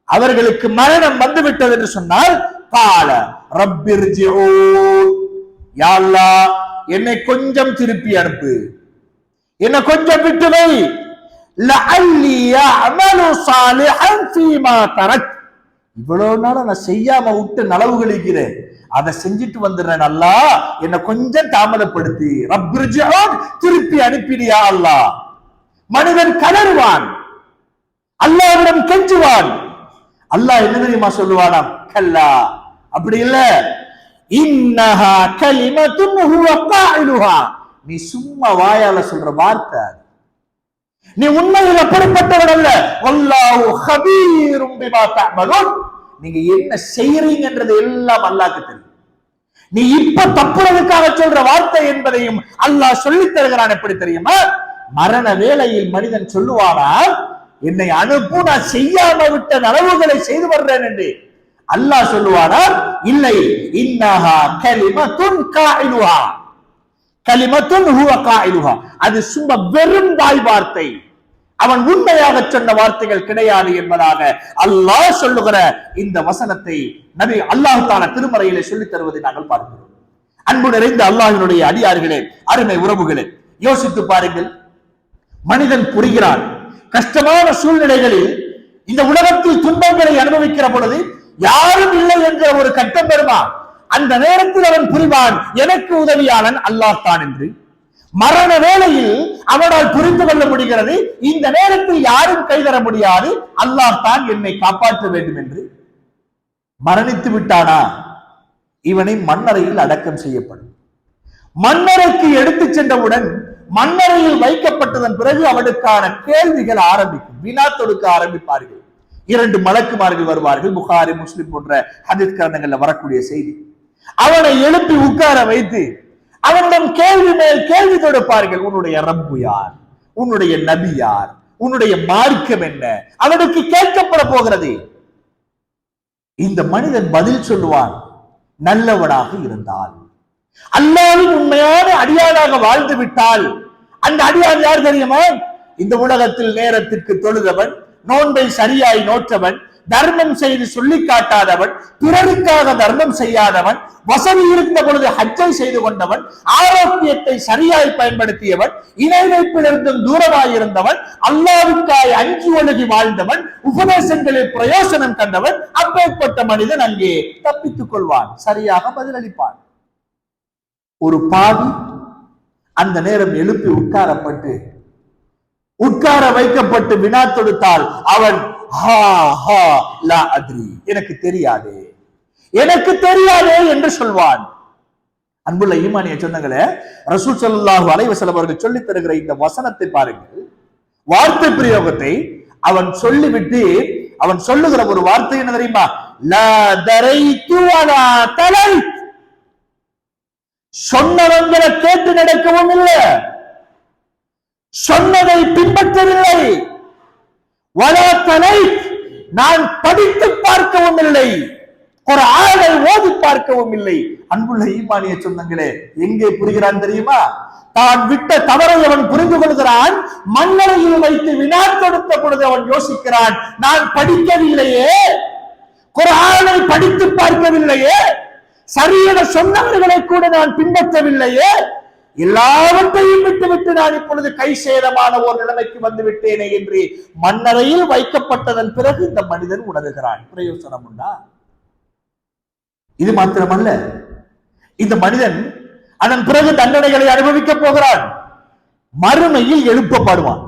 அவர்களுக்கு மரணம் வந்துவிட்டது என்று சொன்னால், கால ரப்பிர்ஜிஊன், யா அல்லாஹ் என்னை கொஞ்சம் திருப்பி அனுப்பு, என்னை கொஞ்சம் விட்டு வை, லஅல்லி யஅமலு ஸாலிஹன் ஃபீமா தரக், இவ்வளவு நாள நான் செய்யாம விட்டு நலவுகள் இருக்கிறேன், அதை செஞ்சுட்டு வந்துடுறேன், அல்லாஹ் என்னை கொஞ்சம் தாமதப்படுத்தி ரப்பிர்ஜிஊன், திருப்பி அனுப்பிடியா அல்லாஹ். மனிதன் கதறுவான், அல்லாஹ்விடம் கெஞ்சுவான். அல்லாஹ் என்ன தெரியுமா சொல்லுவானாம்? கல்லா, அப்படி இல்ல, இன்னஹா கலிமத்துன் ஹுவ காயிலுஹா, நீ சும்மா வாயால சொல்ற வார்த்தை, நீ உண்மையில் அப்படிப்பட்டவன் அல்ல. வல்லாஹு ஹபீரும் பிமா தஅமலூன், நீங்க என்ன செய்றீங்கன்றது எல்லாம் அல்லாஹ்க்கு தெரியும். நீ இப்ப தப்புறதுக்காக சொல்ற வார்த்தை என்பதையும் அல்லாஹ் சொல்லித் தருகிறான். எப்படி தெரியுமா? மரண வேளையில் மனிதன் சொல்லுவானால், என்னை அனுப்பு, நான் செய்யாம விட்ட நலவுகளை செய்து வர்றேன் என்று. அல்லாஹ் சொல்லுவானால், இல்லை, இன்னஹா கலிமத்துன் காயிலுஹா, கலிமத்துன் ஹுவ காயிலுஹா, அது சும்மா வெறும் வாய் வார்த்தை, அவன் உண்மையாக சொன்ன வார்த்தைகள் கிடையாது என்பதாக அல்லாஹ் சொல்லுகிற இந்த வசனத்தை நபி அல்லாஹ் தஆலா திருமறையிலே சொல்லித் தருவதை நாங்கள் பார்க்கிறோம். அன்பு நிறைந்த அல்லாஹ்வினுடைய அடியார்களே, அருமை உறவுகளே, யோசித்து பாருங்கள். மனிதன் புரிகிறான், கஷ்டமான சூழ்நிலைகளில் இந்த உலகத்தில் துன்பங்களை அனுபவிக்கிற பொழுது யாரும் இல்லை என்ற ஒரு கட்டம் பெறுமா. அந்த நேரத்தில் அவன் புரிவான், எனக்கு உதவியாளன் அல்லாஹ் தான் என்று. மரண வேளையில் அவனால் புரிந்து கொள்ள முடிகிறது, இந்த நேரத்தில் யாரும் கைதர முடியாது, அல்லாஹ் தான் என்னை காப்பாற்ற வேண்டும் என்று. மரணித்து விட்டானா, இவனை மண்ணறையில் அடக்கம் செய்யப்படும். மண்ணறைக்கு எடுத்து சென்றவுடன் மண்ணறையில் வைக்கப்பட்டதன் பிறகு அவனுக்கான கேள்விகள் ஆரம்பிக்கும், வினா தொடுக்க ஆரம்பிப்பார்கள். 2 மலக்குமார்கள் வருவார்கள். புகாரி, முஸ்லிம் போன்ற ஹதீஸ் கிரந்தங்கள்ல வரக்கூடிய செய்தி. அவனை எழுப்பி உட்கார வைத்து அவனிடம் கேள்வி மேல் கேள்வி தொடுப்பார்கள். உன்னுடைய ரப்பு யார், உன்னுடைய நபி யார், உன்னுடைய மார்க்கம் என்ன, அவனுக்கு கேட்கப்பட போகிறது. இந்த மனிதன் பதில் சொல்லுவான், நல்லவனாக இருந்தால், அல்லாஹ்வின் உண்மையான அடியானாக வாழ்ந்து விட்டால். அந்த அடியான் யார் தெரியுமா? இந்த உலகத்தில் நேரத்திற்கு தொழுதவன், நோன்பை சரியாய் நோற்றவன், தர்மம் செய்து சொல்லி காட்டாதவன், பிறருக்காக தர்மம் செய்யாதவன், வசதி இருந்த பொழுது ஹஜ்ஜை செய்து கொண்டவன், ஆரோக்கியத்தை சரியாய் பயன்படுத்தியவன், இணை வைப்பிலிருந்தும் தூரமாய் இருந்தவன், அல்லாஹ்வுக்காய் அஞ்சி ஒழுகி வாழ்ந்தவன், உபதேசங்களில் பிரயோசனம் கண்டவன், அப்பேற்பட்ட மனிதன் அங்கே தப்பித்துக் கொள்வான், சரியாக பதிலளிப்பான். ஒரு பாவி அந்த நேரம் எழுப்பி உட்கார வைக்கப்பட்டு வினா தொடுத்தால் அவன் எனக்கு தெரியாதே, எனக்கு தெரியாதே என்று சொல்வான். அன்புள்ள ஈமானிய சொந்தங்களே, ரசூல் ஸல்லல்லாஹு அலைஹி வஸல்லம் அவர்கள் சொல்லித் தருகிற இந்த வசனத்தை பாருங்கள், வார்த்தை பிரயோகத்தை. அவன் சொல்லிவிட்டு அவன் சொல்லுகிற ஒரு வார்த்தை என்ன தெரியுமா? லா தரைத்து வலா தலைத். சொன்னவங்களை கேட்டு நடக்கவும் இல்லை, சொன்னதை பின்பற்றவில்லை. வலா தலைத், நான் படித்து பார்க்கவும் இல்லை, குர்ஆனை ஓதி பார்க்கவும் இல்லை. அன்புள்ள ஈமானிய சொந்தங்களே, எங்கே புரிகிறான் தெரியுமா? தான் விட்ட தவறை அவன் புரிந்து கொள்கிறான். மண்ணறையில் வைத்து வினா தொடுத்த பொழுது அவன் யோசிக்கிறான், நான் படிக்கவில்லையே, குர்ஆனை படித்து பார்க்கவில்லையே, சரியென சொன்னவர்களை கூட நான் பின்பற்றவில்லையே, எல்லாவற்றையும் விட்டுவிட்டு நான் இப்பொழுது கை சேதமான ஒரு நிலைமைக்கு வந்து விட்டேனே என்று மண்ணறையில் வைக்கப்பட்டதன் பிறகு இந்த மனிதன் உணர்கிறான். பிரயோசனம் உண்டா? இது மாத்திரமல்ல, இந்த மனிதன் அதன் பிறகு தண்டனைகளை அனுபவிக்க போகிறான். மறுமையில் எழுப்பப்படுவான்.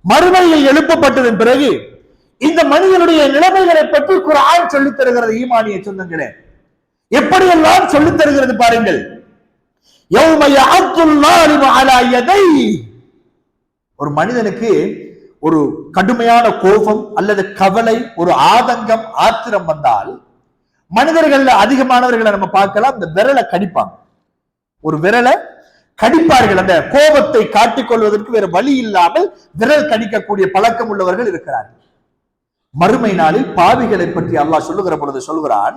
மறுமையில் எழுப்பப்பட்டதன் பிறகு இந்த மனிதனுடைய நிலைமைகளை பற்றி குர்ஆன் சொல்லித் தருகிறது. ஈமானிய சொந்தங்களே, எப்படியெல்லாம் சொல்லித் தருகிறது பாருங்கள். ஒரு மனிதனுக்கு ஒரு கடுமையான கோபம் அல்லது கவலை, ஒரு ஆதங்கம், ஆத்திரம் வந்தால் மனிதர்கள் அதிகமானவர்களை நம்ம பார்க்கலாம், இந்த விரலை கடிப்பாங்க. ஒரு விரலை கடிப்பார்கள். அந்த கோபத்தை காட்டிக் கொள்வதற்கு வேற வழி இல்லாமல் விரல் கடிக்கக்கூடிய பழக்கம் உள்ளவர்கள் இருக்கிறார்கள். மறுமை நாளில் பாவிகளை பற்றி அல்லாஹ் சொல்லுகிற பொழுது சொல்கிறான்,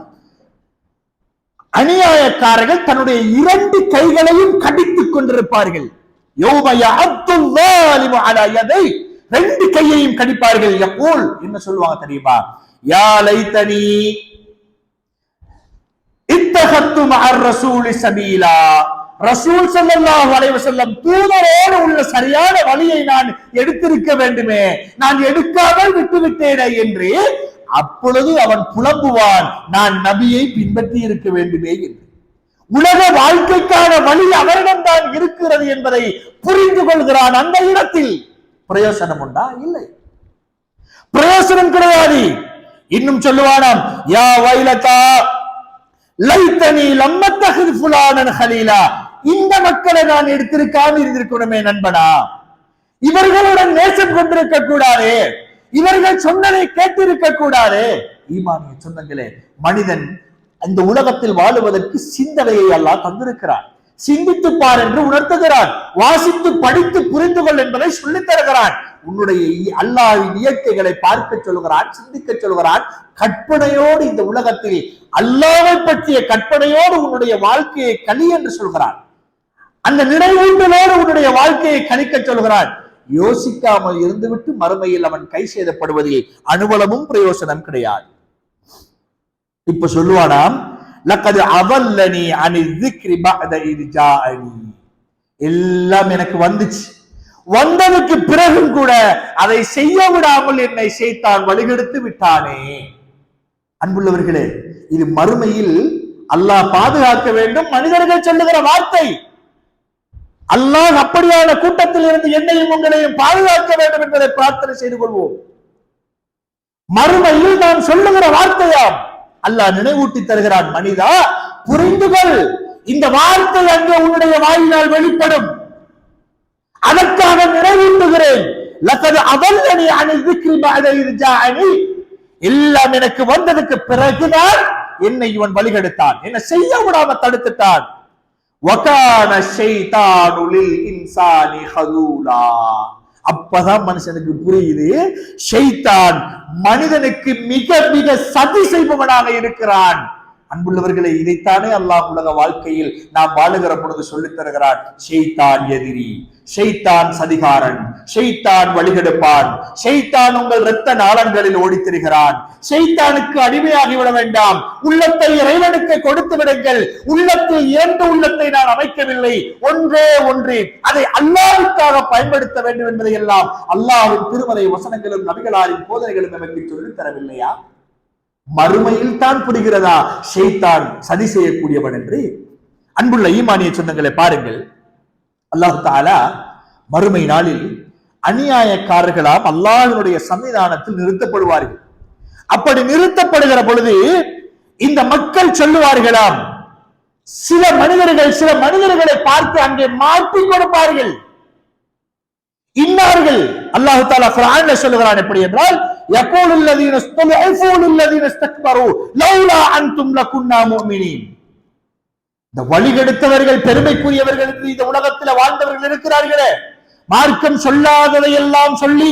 அநியாயக்காரர்கள் தன்னுடைய 2 கைகளையும் கடித்துக் கொண்டிருப்பார்கள். 2 கையையும் கடிப்பார்கள். யகூல், என்ன சொல்லுவாங்க தெரியுமா? யா லைதனி இத்தகத்து மஅர் ரசூலி சபீலா. ரசூல் ஸல்லல்லாஹு அலைஹி வஸல்லம் தூதரோடு உள்ள சரியான வழியை நான் எடுத்திருக்க வேண்டுமே, நான் எடுக்காமல் விட்டுவிட்டேனே என்று. அப்பொழுது அவன் புலம்புவான், நான் நபியை பின்பற்றி இருக்க வேண்டுமே என்று. உலக வாழ்க்கைக்கான வழி அவரிடம் தான் இருக்கிறது என்பதை புரிந்து கொள்கிறான். அந்த இடத்தில் பிரயோசனம் உண்டா? இல்லை, பிரயோசனம் கிடையாது. இன்னும் சொல்லுவானாம், யா வைலதா லைத்தனி லம்மத்தஹித் ஃபுலானன் ஹலீலா. இந்த மக்களை நான் எடுத்திருக்காமல் இருந்திருக்கணுமே நண்பனா, இவர்களுடன் நேசம் கொண்டிருக்க கூடாது, இவர்கள் சொன்னதை கேட்டிருக்க கூடாது. ஈமானிய சொந்தங்களே, மனிதன் இந்த உலகத்தில் வாழுவதற்கு சிந்தனையை அல்லாஹ் தந்திருக்கிறான். சிந்தித்து பார் என்று உணர்த்துகிறான். வாசித்து படித்து புரிந்து கொள் என்பதை சொல்லித் தருகிறான். உன்னுடைய அல்லாஹ்வின் இயற்கைகளை பார்க்க சொல்கிறான், சிந்திக்க சொல்கிறான். கற்பனையோடு இந்த உலகத்தில் அல்லாஹ்வை பற்றிய கற்பனையோடு உன்னுடைய வாழ்க்கையை கழி என்று சொல்கிறான். அந்த நினைவூட்டலோடு உன்னுடைய வாழ்க்கையை கணிக்க சொல்கிறான். யோசிக்காமல் இருந்துவிட்டு மறுமையில் அவன் கை செய்தப்படுவதில் அனுபவமும் பிரயோசனம் கிடையாது. இப்ப சொல்லுவானாம், லக்கது அவல்லனி அனி ذிக்ரி பஅத இத் ஜாஅனி. எல்லாம் எனக்கு வந்துச்சு, வந்ததுக்கு பிறகும் கூட அதை செய்ய விடாமல் என்னை ஷைத்தான் வழிகெடுத்து விட்டானே. அன்புள்ளவர்களே, இது மறுமையில் அல்லாஹ் பாதுகாக்க வேண்டும் மனிதர்கள் சொல்லுகிற வார்த்தை. அல்லாஹ் அப்படியான கூட்டத்தில் இருந்து என்னையும் உங்களையும் பாதுகாக்க வேண்டும் என்பதை பிரார்த்தனை செய்து கொள்வோம். மறுமையில் நாம் சொல்லுகிற வார்த்தையாம். அல்லாஹ் நினைவூட்டி தருகிறான், மனிதா புரிந்து கொள், இந்த வார்த்தை அங்கே உன்னுடைய வாயினால் வெளிப்படும், அதற்காக நிறைவேற்றுகிறேன். லக்கது அவல்லனி அனி ذிக்ரி பஅத இத் ஜாஅனி. எல்லாம் எனக்கு வந்ததுக்கு பிறகுதான் என்னை இவன் வழிகெடுத்தான், என்னை செய்ய விடாம தடுத்துட்டான். வகான ஷைத்தானு லில் இன்சானி ஹதூலா. அப்பதான் மனுஷனுக்கு புரியுது, ஷைத்தான் மனிதனுக்கு மிக மிக சதி செய்பவனாக இருக்கிறான். அன்புள்ளவர்களை, இதைத்தானே அல்லாஹ் உலக வாழ்க்கையில் நாம் வாழுகிற பொழுது சொல்லித் தருகிறான். ஷைத்தான் எதிரி, ஷைத்தான் சதிகாரன், ஷைத்தான் வழிகெடுப்பான், ஷைத்தான் உங்கள் இரத்த நாளங்களில் ஓடித் திரிகிறான். ஷைத்தானுக்கு அடிமையாகிவிட வேண்டாம், உள்ளத்தை இறைவனுக்கு கொடுத்து விடுங்கள். உள்ளத்தில் இரண்டு உள்ளத்தை நான் அமைக்கவில்லை, ஒன்றே ஒன்று, அதை அல்லாஹ்வுக்காக பயன்படுத்த வேண்டும் என்பதை எல்லாம் அல்லாஹ்வின் திருமறை வசனங்களும் நபிகளாரின் போதனைகளும் நமக்கு சொல்லித் தரவில்லையா? மறுமையில் தான் புரிகிறதா ஷைத்தான் சதி செய்யக்கூடியவன் என்று? அன்புள்ள ஈமானிய சொந்தங்களை பாருங்கள், அல்லாஹ் தஆலா மறுமை நாளில் அநியாயக்காரர்களாம் அல்லாஹ்வினுடைய சன்னிதானத்தில் நிறுத்தப்படுவார்கள். அப்படி நிறுத்தப்படுகிற பொழுது இந்த மக்கள் சொல்லுவார்களாம், சில மனிதர்களை பார்த்து அங்கே மாற்றி கொடுப்பார்கள். இன்னார்கள் அல்லாஹ் தஆலா குர்ஆன்ல சொல்லுகிறான், எப்படி என்றால், யகூலுல் லதீன இஸ்தல்ஃபூ லில் லதீன இஸ்தக்பரு லௌலா அன்தும் லகுன்னா முஃமினீன். இந்த வழிகெடுத்தவர்கள், பெருமைக்குரியவர்கள் என்று இந்த உலகத்தில் வாழ்ந்தவர்கள் இருக்கிறார்களே, மார்க்கம் சொல்லாததை எல்லாம் சொல்லி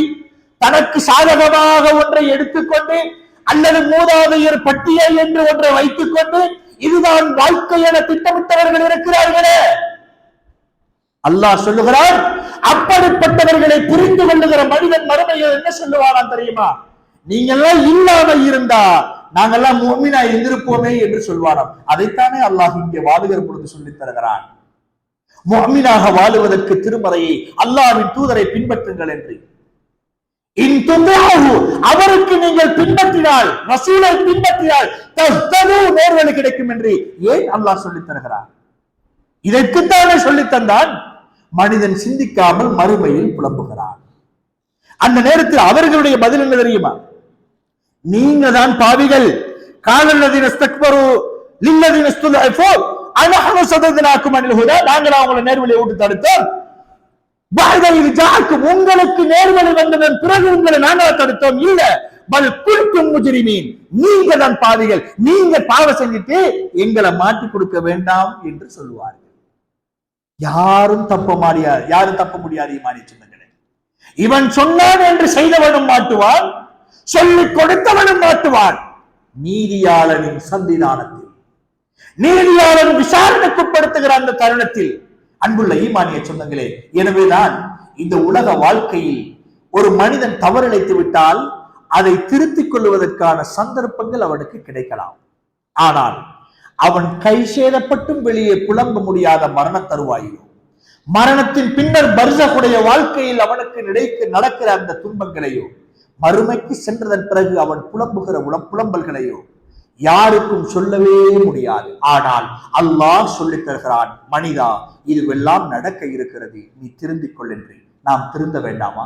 தனக்கு சாதகமாக ஒன்றை எடுத்துக்கொண்டு, அல்லது மூதாதையர் பட்டியல் என்று ஒன்றை வைத்துக் கொண்டு இதுதான் வாழ்க்கை என திட்டமிட்டவர்கள் இருக்கிறார்களே, அல்லாஹ் சொல்லுகிறார், அப்படிப்பட்டவர்களை புரிந்து கொள்ளுகிற மனிதன் மறுமையில் என்ன சொல்லுவானா தெரியுமா? நீங்கெல்லாம் இல்லாம இருந்தா நாங்கெல்லாம் முஃமினா இருந்திருப்போமே என்று சொல்வாராம். அதைத்தானே அல்லாஹ் இங்கே வாழுகிற பொழுது சொல்லித் தருகிறான். முஃமினாக வாழுவதற்கு திருமறையை, அல்லாஹ்வின் தூதரை பின்பற்றுங்கள் என்று. இன் துதிஹு, அவருக்கு நீங்கள் பின்பற்றினால், ரசூலை பின்பற்றினால் தஹ்தது, நேர்வழி கிடைக்கும் என்று ஏன் அல்லாஹ் சொல்லித் தருகிறார்? இதற்குத்தானே சொல்லித் தந்தான். மனிதன் சிந்திக்காமல் மறுமையில் புலம்புகிறான். அந்த நேரத்தில் அவர்களுடைய பதில் என்ன தெரியுமா? நீங்க தான் பாவிகள். காலல்லதீன இஸ்தக்பரு லில்லதீன இஸ்துல்ஃபு அனஹனு ஸதத்னாகும் அனில் ஹுதா. நாங்கள் அவங்களை நேர்வழியை விட்டு தடுத்தோம். பஅத இத் ஜாஅக்கும், உங்களுக்கு நேர்வழி வந்ததன் பிறகு உங்களை நாங்கள் தடுத்தோம். இல்ல, பல் குன்தும் முஜ்ரிமீன், நீங்க தான் பாவிகள், நீங்க பாவம் செஞ்சுட்டு எங்களை மாற்றி கொடுக்க வேண்டாம் என்று சொல்லுவார்கள். யாரும் தப்ப முடியாது. ஈமானிய சொந்தங்களே, இவன் சொன்னான் என்று செய்தவனும் மாட்டுவான், சொல்லிக் கொடுத்தவனும் மாட்டுவான். நீதியாளனின் சந்திதானத்தில், நீதியாளன் விசாரணைக்குட்படுத்துகிற அந்த தருணத்தில், அன்புள்ள ஈமானிய சொந்தங்களே, எனவேதான் இந்த உலக வாழ்க்கையில் ஒரு மனிதன் தவறிழைத்து விட்டால் அதை திருத்திக் கொள்வதற்கான சந்தர்ப்பங்கள் அவனுக்கு கிடைக்கலாம். ஆனால் அவன் கை சேதப்பட்டும் வெளியே புலம்ப முடியாத மரண தருவாயிலோ, மரணத்தின் பின்னர் பர்சகுடைய வாழ்க்கையில் அவனுக்கு நடக்கிற அந்த துன்பங்களையோ, மறுமைக்கு சென்றதன் பிறகு அவன் புலம்புகிற புலம்பல்களையோ யாருக்கும் சொல்லவே முடியாது. ஆனால் அல்லாஹ் சொல்லித் தருகிறான், மனிதா, இதுவெல்லாம் நடக்க இருக்கிறது, நீ திருந்திக் கொள் என்று. நாம் திருந்த வேண்டாமா?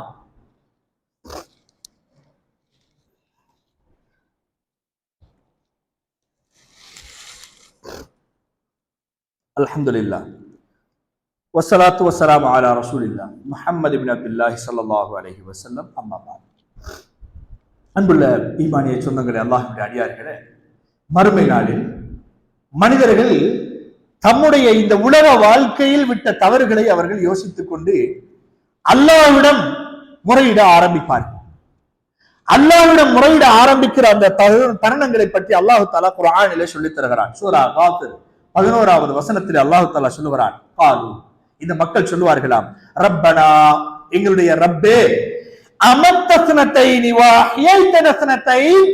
அல்ஹம்துலில்லாஹ் வஸ்ஸலாத்து வஸ்ஸலாமு அலா ரசூலில்லாஹ் முஹம்மது இப்னு அப்துல்லாஹி ஸல்லல்லாஹு அலைஹி வஸல்லம். அம்மா பாத். அன்புள்ள ஈமானிய சொந்தங்களே, அல்லாஹ்வுடைய அடியார்களே, மறுமை நாளில் மனிதர்கள் தம்முடைய இந்த உலக வாழ்க்கையில் விட்ட தவறுகளை அவர்கள் யோசித்துக் கொண்டு அல்லாஹ்விடம் முறையிட ஆரம்பிப்பார்கள். அல்லாஹ்விடம் முறையிட ஆரம்பிக்கிற அந்த தருணங்களை பற்றி அல்லாஹு தஆலா குர்ஆனிலே சொல்லித் தருகிறான். சூரா காஃபிர் 11வது வசனத்தில் அல்லாஹு தஆலா சொல்லுகிறான், காலு, இந்த மக்கள் சொல்லுவார்களாம், ரப்பனா, எங்களுடைய ரப்பே, அமத்தஸ்னத்தைனி வ அஹ்யைதனஸ்னத்தைன்,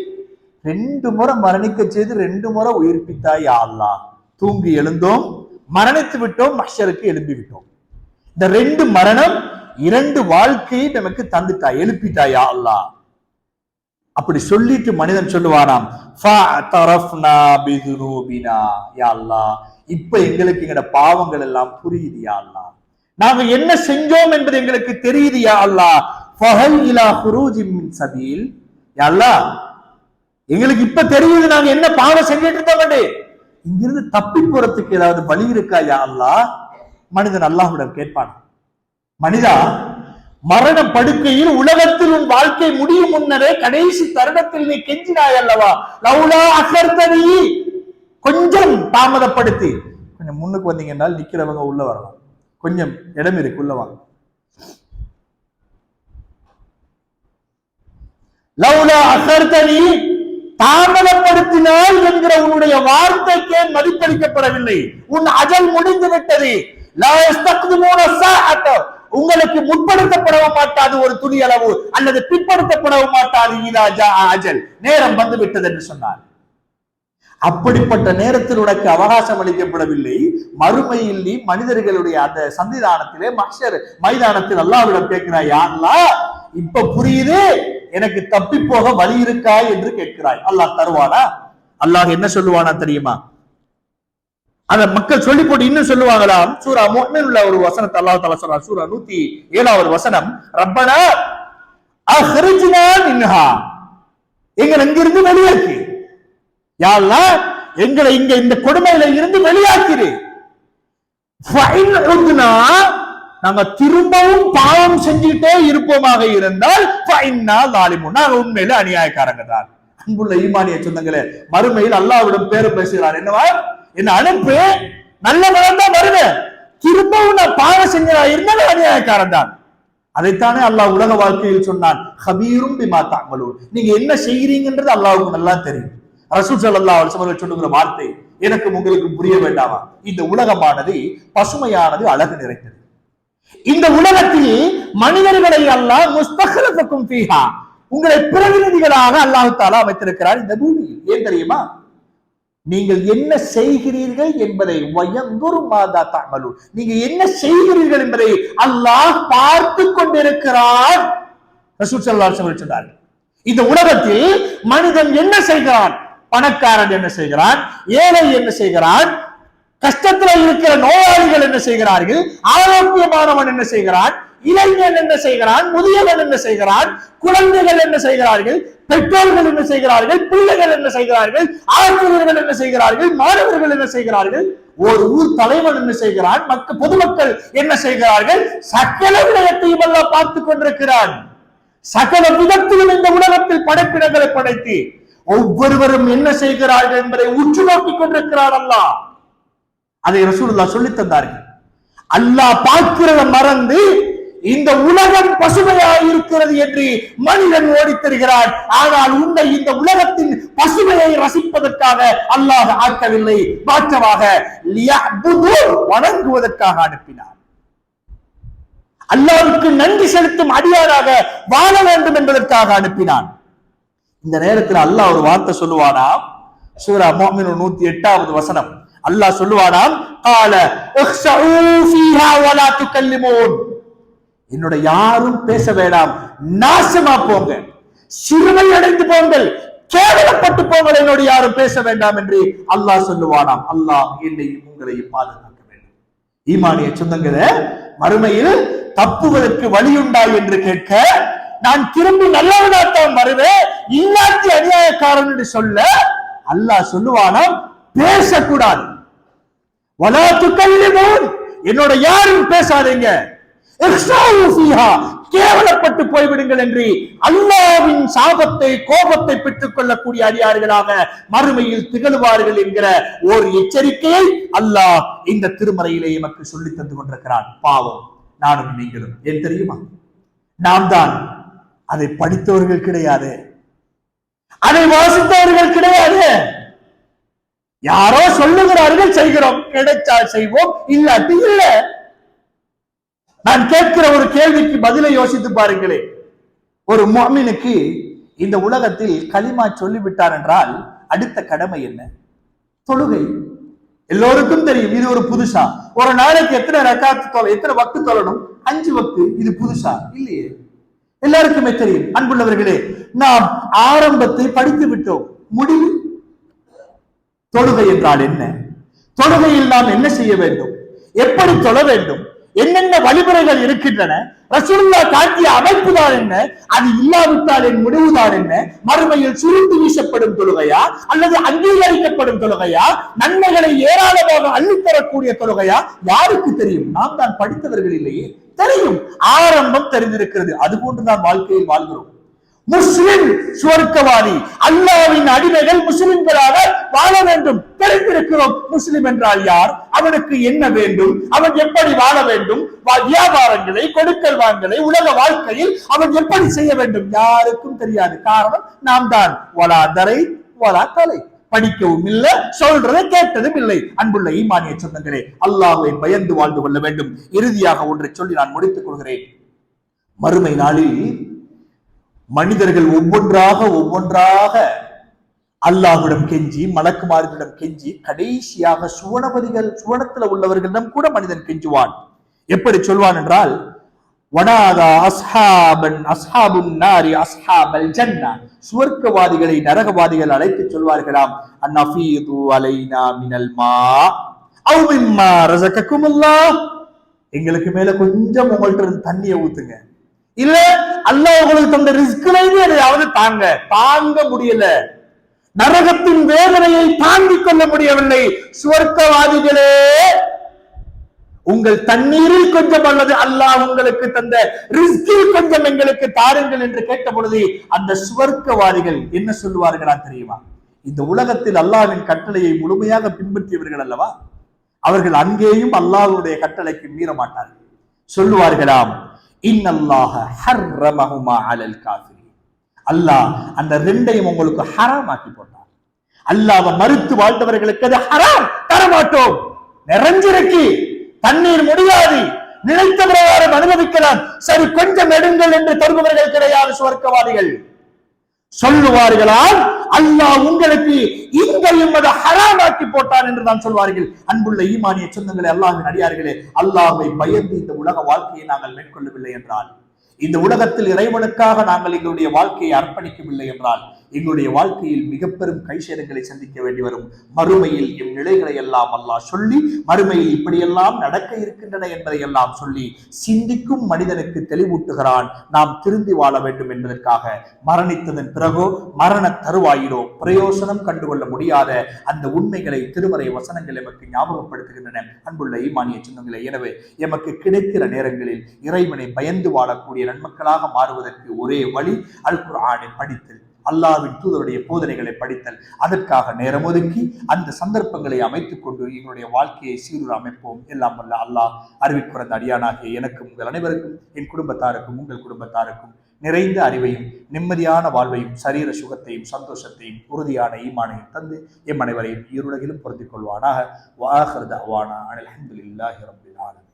2 முறை மரணிக்க செய்து 2 முறை உயிர்ப்பித்தாய் யா அல்லாஹ். தூங்கி எழுந்தோம், மரணித்து விட்டோம், மஹ்ஷருக்கு எழுப்பி விட்டோம். இந்த 2 மரணம் 2 வாழ்க்கையை நமக்கு தந்துட்டாய், எழுப்பிட்டாய் யா அல்லாஹ். அப்படி சொல்லிட்டு மனிதன் சொல்லுவானாம், ஃபஅதரஃப்னா பிதுனூபினா, யா அல்லாஹ், இப்ப எங்களுக்கு எங்கட பாவங்கள் எல்லாம் புரியுது யா அல்லாஹ், நாங்க என்ன செஞ்சோம் என்பது எங்களுக்கு தெரியுது யா அல்லாஹ். ஃபஹல் இலா குரூஜின் மின் சபீல், யா அல்லாஹ், எங்களுக்கு இப்ப தெரியுது நாங்க என்ன பாவம் செஞ்சிட்டு இருந்தோம், இங்கிருந்து தப்பி போறதுக்கு ஏதாவது வழி இருக்கா யா அல்லாஹ். மனிதன் அல்லாஹ்விடம் கேட்பான், மனிதா, மரண படுக்கையில் உலகத்தில் உன் வாழ்க்கை முடியும் முன்னரே கடைசி தருணத்தில் நீ கெஞ்சினாய் அல்லவா, லௌலா அஹர்தனி, கொஞ்சம் தாமதப்படுத்தி கொஞ்சம் முன்னுக்கு வந்தீங்கன்னா நிக்கிறவங்க உள்ள வரலாம், கொஞ்சம் இடம் இருக்கு, உள்ள வாங்க. லௌலா அஹர்தனி, தாமதப்படுத்தினால் என்கிற உன்னுடைய வார்த்தைக்கே மதிப்பளிக்கப்படவில்லை, உன் அஜல் முடிந்து விட்டது. லா யஸ்தக்திமூன ஸாஅத, உங்களுக்கு முற்படுத்தப்படவும் மாட்டாது ஒரு துளி அளவு, அல்லது பிற்படுத்தப்படவும் மாட்டாது. இதா ஜா அஜல், நேரம் வந்து விட்டது என்று சொன்னார். அப்படிப்பட்ட நேரத்தில் உனக்கு அவகாசம் அளிக்கப்படவில்லை. மறுமையில் நீ மனிதர்களுடைய அந்த சந்திதானத்திலே மஹ்ஷர் மைதானத்தில் அல்லாஹ்விடம் கேட்கிறாய், யா அல்லாஹ், இப்ப புரியுது, எனக்கு தப்பி போக வழி இருக்கா என்று கேட்கிறாய். அல்லாஹ் தருவானா? அல்லாஹ் என்ன சொல்லுவானா தெரியுமா? அத மக்கள் சொல்லி போட்டு இன்னும் சொல்லுவாங்களாம். சூரா முஃமின் உள்ள ஒரு வசனத்தை அல்லாஹ் தஆலா சொல்றார். சூரா 107வது வசனம், ரப்பனா அஹ்ரிஜ்னா மின்ஹா, எங்களை இங்கிருந்து வெளியாக்கி, யா அல்லாஹ், எங்களை இங்க இந்த கொடுமையில இருந்து வெளியாக்கிரு. ஃபைன் உத்னா, நாங்க திரும்பவும் பாவம் செஞ்சுட்டே இருப்போமாக இருந்தால் ஃபைன்னா ஸாலிமூன், நாங்க உண்மையில அநியாயக்காரங்க தான். அன்புள்ள ஈமானிய சொந்தங்களே, மறுமையில் அல்லாஹ்விடம் பேரும் பேசுகிறார், என்னவா, என்ன அனுப்பு, நல்ல மனம் தான் வருவேன், திரும்பவும் நான் பாவம் செஞ்சா இருந்தாலும் அநியாயக்காரன் தான். அதைத்தானே அல்லாஹ் உலக வாழ்க்கையில் சொன்னான், ஹபீரும் பிமா தஅமலூன், நீங்க என்ன செய்கிறீங்கன்றது அல்லாஹ்வுக்கு நல்லா தெரியும். ரசூல் ஸல்லல்லாஹு அலைஹி வஸல்லம் சொல்லுகிற வார்த்தை எனக்கு உங்களுக்கு புரிய வேண்டாமா? இந்த உலகமானது பசுமையானது, அழகு நிறைந்தது. இந்த உலகத்தில் மனிதர்களை அல்லாஹ் முஸ்தக்லஃபக்கும் ஃபீஹா, உங்களை பிரதிநிதிகளாக அல்லாஹ் தஆலா அமைத்திருக்கிறார் இந்த பூமியில். ஏன் தெரியுமா? நீங்கள் என்ன செய்கிறீர்கள் என்பதை, வயங்குரு மாதா தஅமலூன், நீங்க என்ன செய்கிறீர்கள் என்பதை அல்லாஹ் பார்த்து கொண்டிருக்கிறார். ரசூல் ஸல்லல்லாஹு அலைஹி வஸல்லம் சொன்னார்கள், இந்த உலகத்தில் மனிதன் என்ன செய்கிறான், பணக்காரன் என்ன செய்கிறான், ஏழை என்ன செய்கிறான், கஷ்டத்துல இருக்கிற நோயாளிகள் என்ன செய்கிறார்கள், ஆரோக்கியமானவன் என்ன செய்கிறான், இளைஞன் என்ன செய்கிறான், முதியவன் என்ன செய்கிறான், குழந்தைகள் என்ன செய்கிறார்கள், பெற்றோர்கள் என்ன செய்கிறார்கள், பிள்ளைகள் என்ன செய்கிறார்கள், ஆசிரியர்கள் என்ன செய்கிறார்கள், மாணவர்கள் என்ன செய்கிறார்கள், ஒரு ஊர் தலைவன் என்ன செய்கிறான், பொதுமக்கள் என்ன செய்கிறார்கள், சகல விடயத்தையும் எல்லாம் பார்த்து கொண்டிருக்கிறான். சகல விதத்திலும் இந்த உலகத்தில் படைப்பிடங்களை படைத்து ஒவ்வொருவரும் என்ன செய்கிறார்கள் என்பதை உற்று நோக்கிக் கொண்டிருக்கிறார் அல்லாஹ். அதை ரசூலுல்லாஹ் சொல்லி தந்தார்கள். அல்லாஹ் பார்க்கிறத மறந்து இந்த உலகம் பசுமையாக இருக்கிறது என்று மனிதன் ஓடித் தருகிறான். ஆனால் உன்னை இந்த உலகத்தின் பசுமையை ரசிப்பதற்காக அல்லாஹ் ஆக்கவில்லை, மாற்றமாக வணங்குவதற்காக அனுப்பினார். அல்லாஹ்வுக்கு நன்றி செலுத்தும் அடியாராக வாழ வேண்டும் என்பதற்காக அனுப்பினான். இந்த நேரத்தில் அல்லாஹ் ஒரு வார்த்தை சொல்லுவானாம். சூரா முஃமின் 108வது வசனம், அல்லாஹ் சொல்லுவானாம், கால இக்ஸூ ஃபீஹா வலா துகல்லிமூன், என்னோட யாரும் பேச வேண்டாம், நாசமா போங்க, சிறுமை அடைந்து போங்கள், கேவலப்பட்டு போங்கள், என்னோட யாரும் பேச வேண்டாம் என்று அல்லாஹ் சொல்லுவானாம். அல்லாஹ் என்னையும் உங்களையும் பாதுகாக்க வேண்டும். ஈமானிய சொந்தங்களே, மறுமையில் தப்புவதற்கு வழியுண்டா என்று கேட்க, நான் திரும்பி நல்லவனாத்தான் வருவேன், இல்லாட்டி அநியாயக்காரன் என்று சொல்ல அல்லாஹ் சொல்லுவானாம், பேசக்கூடாது. வலா துகல்லிமூன், என்னோட யாரும் பேசாதீங்க. கேவலப்பட்டு போய்விடுங்கள் என்று அல்லாஹ்வின் சாபத்தை கோபத்தை பெற்றுக் கொள்ளக்கூடிய அடியார்களாக மறுமையில் திகழ்வார்கள் என்கிற ஒரு எச்சரிக்கையை அல்லாஹ் இந்த திருமறையிலே எமக்கு சொல்லி தந்து கொண்டிருக்கிறான். பாவம் நானும் நீங்களும். ஏன் தெரியுமா? நாம் தான் அதை படித்தவர்கள் கிடையாது, அதை வாசித்தவர்கள் கிடையாது. யாரோ சொல்லுகிறார்கள், செய்கிறோம். கிடைச்சால் செய்வோம், இல்லாட்டி இல்ல. நான் கேட்கிற ஒரு கேள்விக்கு பதிலை யோசித்து பாருங்களேன். ஒரு முஃமினுக்கு இந்த உலகத்தில் கலிமா சொல்லிவிட்டார் என்றால் அடுத்த கடமை என்ன? தொழுகை. எல்லோருக்கும் தெரியும். இது ஒரு புதுசா? ஒரு நாளைக்கு எத்தனை ரக்காத்து எத்தனை வக்து தொழணும்? 5 வக்து. இது புதுசா இல்லையே, எல்லாருக்குமே தெரியும். அன்புள்ளவர்களே, நாம் ஆரம்பத்தை படித்து விட்டோம், முடிவு. தொழுகை என்றால் என்ன? தொழுகையில் நாம் என்ன செய்ய வேண்டும்? எப்படி தொழ வேண்டும்? என்னென்ன வழிமுறைகள் இருக்கின்றன? ரசூலுல்லாஹ் காட்டிய அமைப்பு தான் என்ன? அது இல்லாவிட்டால் என் முடிவுதான் என்ன? மறுமையில் சுருட்டு வீசப்படும் தொழுகையா அல்லது அங்கீகரிக்கப்படும் தொழுகையா? நன்மைகளை ஏராளமாக அள்ளித்தரக்கூடிய தொழுகையா? யாருக்கு தெரியும்? நாம் தான் படித்தவர்கள் இல்லையே. தெரியும், ஆரம்பம் தெரிந்திருக்கிறது. அதுபோன்றுதான் வாழ்க்கையில் வாழ்கிறோம். முஸ்லிம் சுவர்க்கவாதி, அல்லாஹ்வின் அடிமைகள் முஸ்லிம்களாக வாழ வேண்டும். தெரிந்திருக்கிறோம் முஸ்லிம் என்றால் யார், அவனுக்கு என்ன வேண்டும், அவன் எப்படி வாழ வேண்டும், வியாபாரங்களை கொடுக்கல் வாங்கலை உலக வாழ்க்கையில் அவன் எப்படி செய்ய வேண்டும், யாருக்கும் தெரியாது. காரணம், நாம் தான் வலா தரை வலா தலை. படிக்கவும் இல்லை, சொல்றதை கேட்டதும் இல்லை. அன்புள்ள ஈமானிய சொந்தங்களே, அல்லாஹ்வை பயந்து வாழ்ந்து கொள்ள வேண்டும். இறுதியாக ஒன்றை சொல்லி நான் முடித்துக் கொள்கிறேன். மறுமை நாளில் மனிதர்கள் ஒவ்வொன்றாக அல்லாஹ்விடம் கெஞ்சி, மலக்குமார்களிடம் கெஞ்சி, கடைசியாக சுவனத்துல உள்ளவர்களிடம் கூட மனிதன் கெஞ்சுவான். எப்படி சொல்வான் என்றால், வனாதா அஸ்ஹாபுன் நாரி அஸ்ஹாபல் ஜன்னா, சுவர்க்கவாதிகளை நரகவாதிகள் அழைத்து சொல்வார்களாம், அன்னஃபீது அலைனா மினல் மா அவ் மிம்மா ரஸககுமுல்லாஹ், எங்களுக்கு மேல கொஞ்சம் உங்கள்ட்ட இருந்து தண்ணியை ஊத்துங்க, இல்ல அல்லாஹ் உங்களுக்கு தந்த ரிஸ்க்லையே எதையாவது தாங்க முடியல. நரகத்தின் வேதனையை தாங்கிக் கொள்ள முடியவில்லை. சுவர்க்கவாதிகளே, உங்கள் தண்ணீரில் கொஞ்சம் அல்லது அல்லாஹ் உங்களுக்கு தந்த ரிஸ்கில் கொஞ்சம் எங்களுக்கு தாருங்கள் என்று கேட்ட பொழுது அந்த சுவர்க்கவாதிகள் என்ன சொல்லுவார்களா தெரியுமா? இந்த உலகத்தில் அல்லாஹ்வின் கட்டளையை முழுமையாக பின்பற்றியவர்கள் அல்லவா, அவர்கள் அங்கேயும் அல்லாஹ்வுடைய கட்டளைக்கு மீற மாட்டார்கள். சொல்லுவார்களாம், இன்னல்லாஹ ஹர்ரமஹுமா அலல் காஃபிரீன், அல்லாஹ் அந்த ரெண்டையும் உங்களுக்கு ஹராம் ஆக்கி போட்டார். அல்லாஹ்வை மறுத்து வாழ்ந்தவர்களுக்கு அது ஹராம், தரமாட்டோம். நிறைஞ்சிருக்கு, தண்ணீர் முடியாது, நினைத்த பிரகாரம் அனுபவிக்கலாம், சரி கொஞ்சம் எடுங்கள் என்று தருபவர்கள் கிடையாது சுவர்க்கவாதிகள். சொல்லுவார்களால் அல்லாஹ் உங்களுக்கு இங்கேயும் அதை ஹராமாக்கி போட்டான் என்று தான் சொல்வார்கள். அன்புள்ள ஈமானிய சொந்தங்களே, அல்லாஹ்வின் அடியார்களே, அல்லாஹ்வை பயந்து இந்த உலக வாழ்க்கையை நாங்கள் மேற்கொள்ளவில்லை என்றால், இந்த உலகத்தில் இறைவனுக்காக நாங்கள் எங்களுடைய வாழ்க்கையை அர்ப்பணிக்கவில்லை என்றால், எங்களுடைய வாழ்க்கையில் மிக பெரும் கைசேதங்களை சந்திக்க வேண்டி வரும். மறுமையில் எம் நிலைகளை எல்லாம் அல்லாஹ் சொல்லி, மறுமையில் இப்படியெல்லாம் நடக்க இருக்கின்றன என்பதை எல்லாம் சொல்லி சிந்திக்கும் மனிதனுக்கு தெளிவூட்டுகிறான். நாம் திருந்தி வாழ வேண்டும் என்பதற்காக மரணித்ததன் பிறகோ மரண தருவாயிலோ பிரயோசனம் கண்டுகொள்ள முடியாத அந்த உண்மைகளை திருமறை வசனங்கள் எமக்கு ஞாபகப்படுத்துகின்றன. அன்புள்ள ஈமானிய சொந்தங்களே, எனவே எமக்கு கிடைக்கிற நேரங்களில் இறைவனை பயந்து வாழக்கூடிய நன்மக்களாக மாறுவதற்கு ஒரே வழி அல் குர்ஆனை படித்தல், அல்லாஹ்வின் தூதருடைய போதனைகளை படித்தல். அதற்காக நேரம் ஒதுக்கி அந்த சந்தர்ப்பங்களை அமைத்துக் கொண்டு எங்களுடைய வாழ்க்கையை சீருற அமைப்போம். எல்லாம் வல்ல அல்லாஹ் அறிவிக்குறந்த அடியானாகிய எனக்கும் உங்கள் அனைவருக்கும், என் குடும்பத்தாருக்கும் உங்கள் குடும்பத்தாருக்கும் நிறைந்த அறிவையும் நிம்மதியான வாழ்வையும் சரீர சுகத்தையும் சந்தோஷத்தையும் உறுதியான ஈமானையும் தந்து எம் அனைவரையும் ஈருலகிலும் பொருந்திக் கொள்வானாக. வஆகிரு தஅவானா அனில் ஹம்துலில்லாஹி ரப்பில் ஆலமீன்.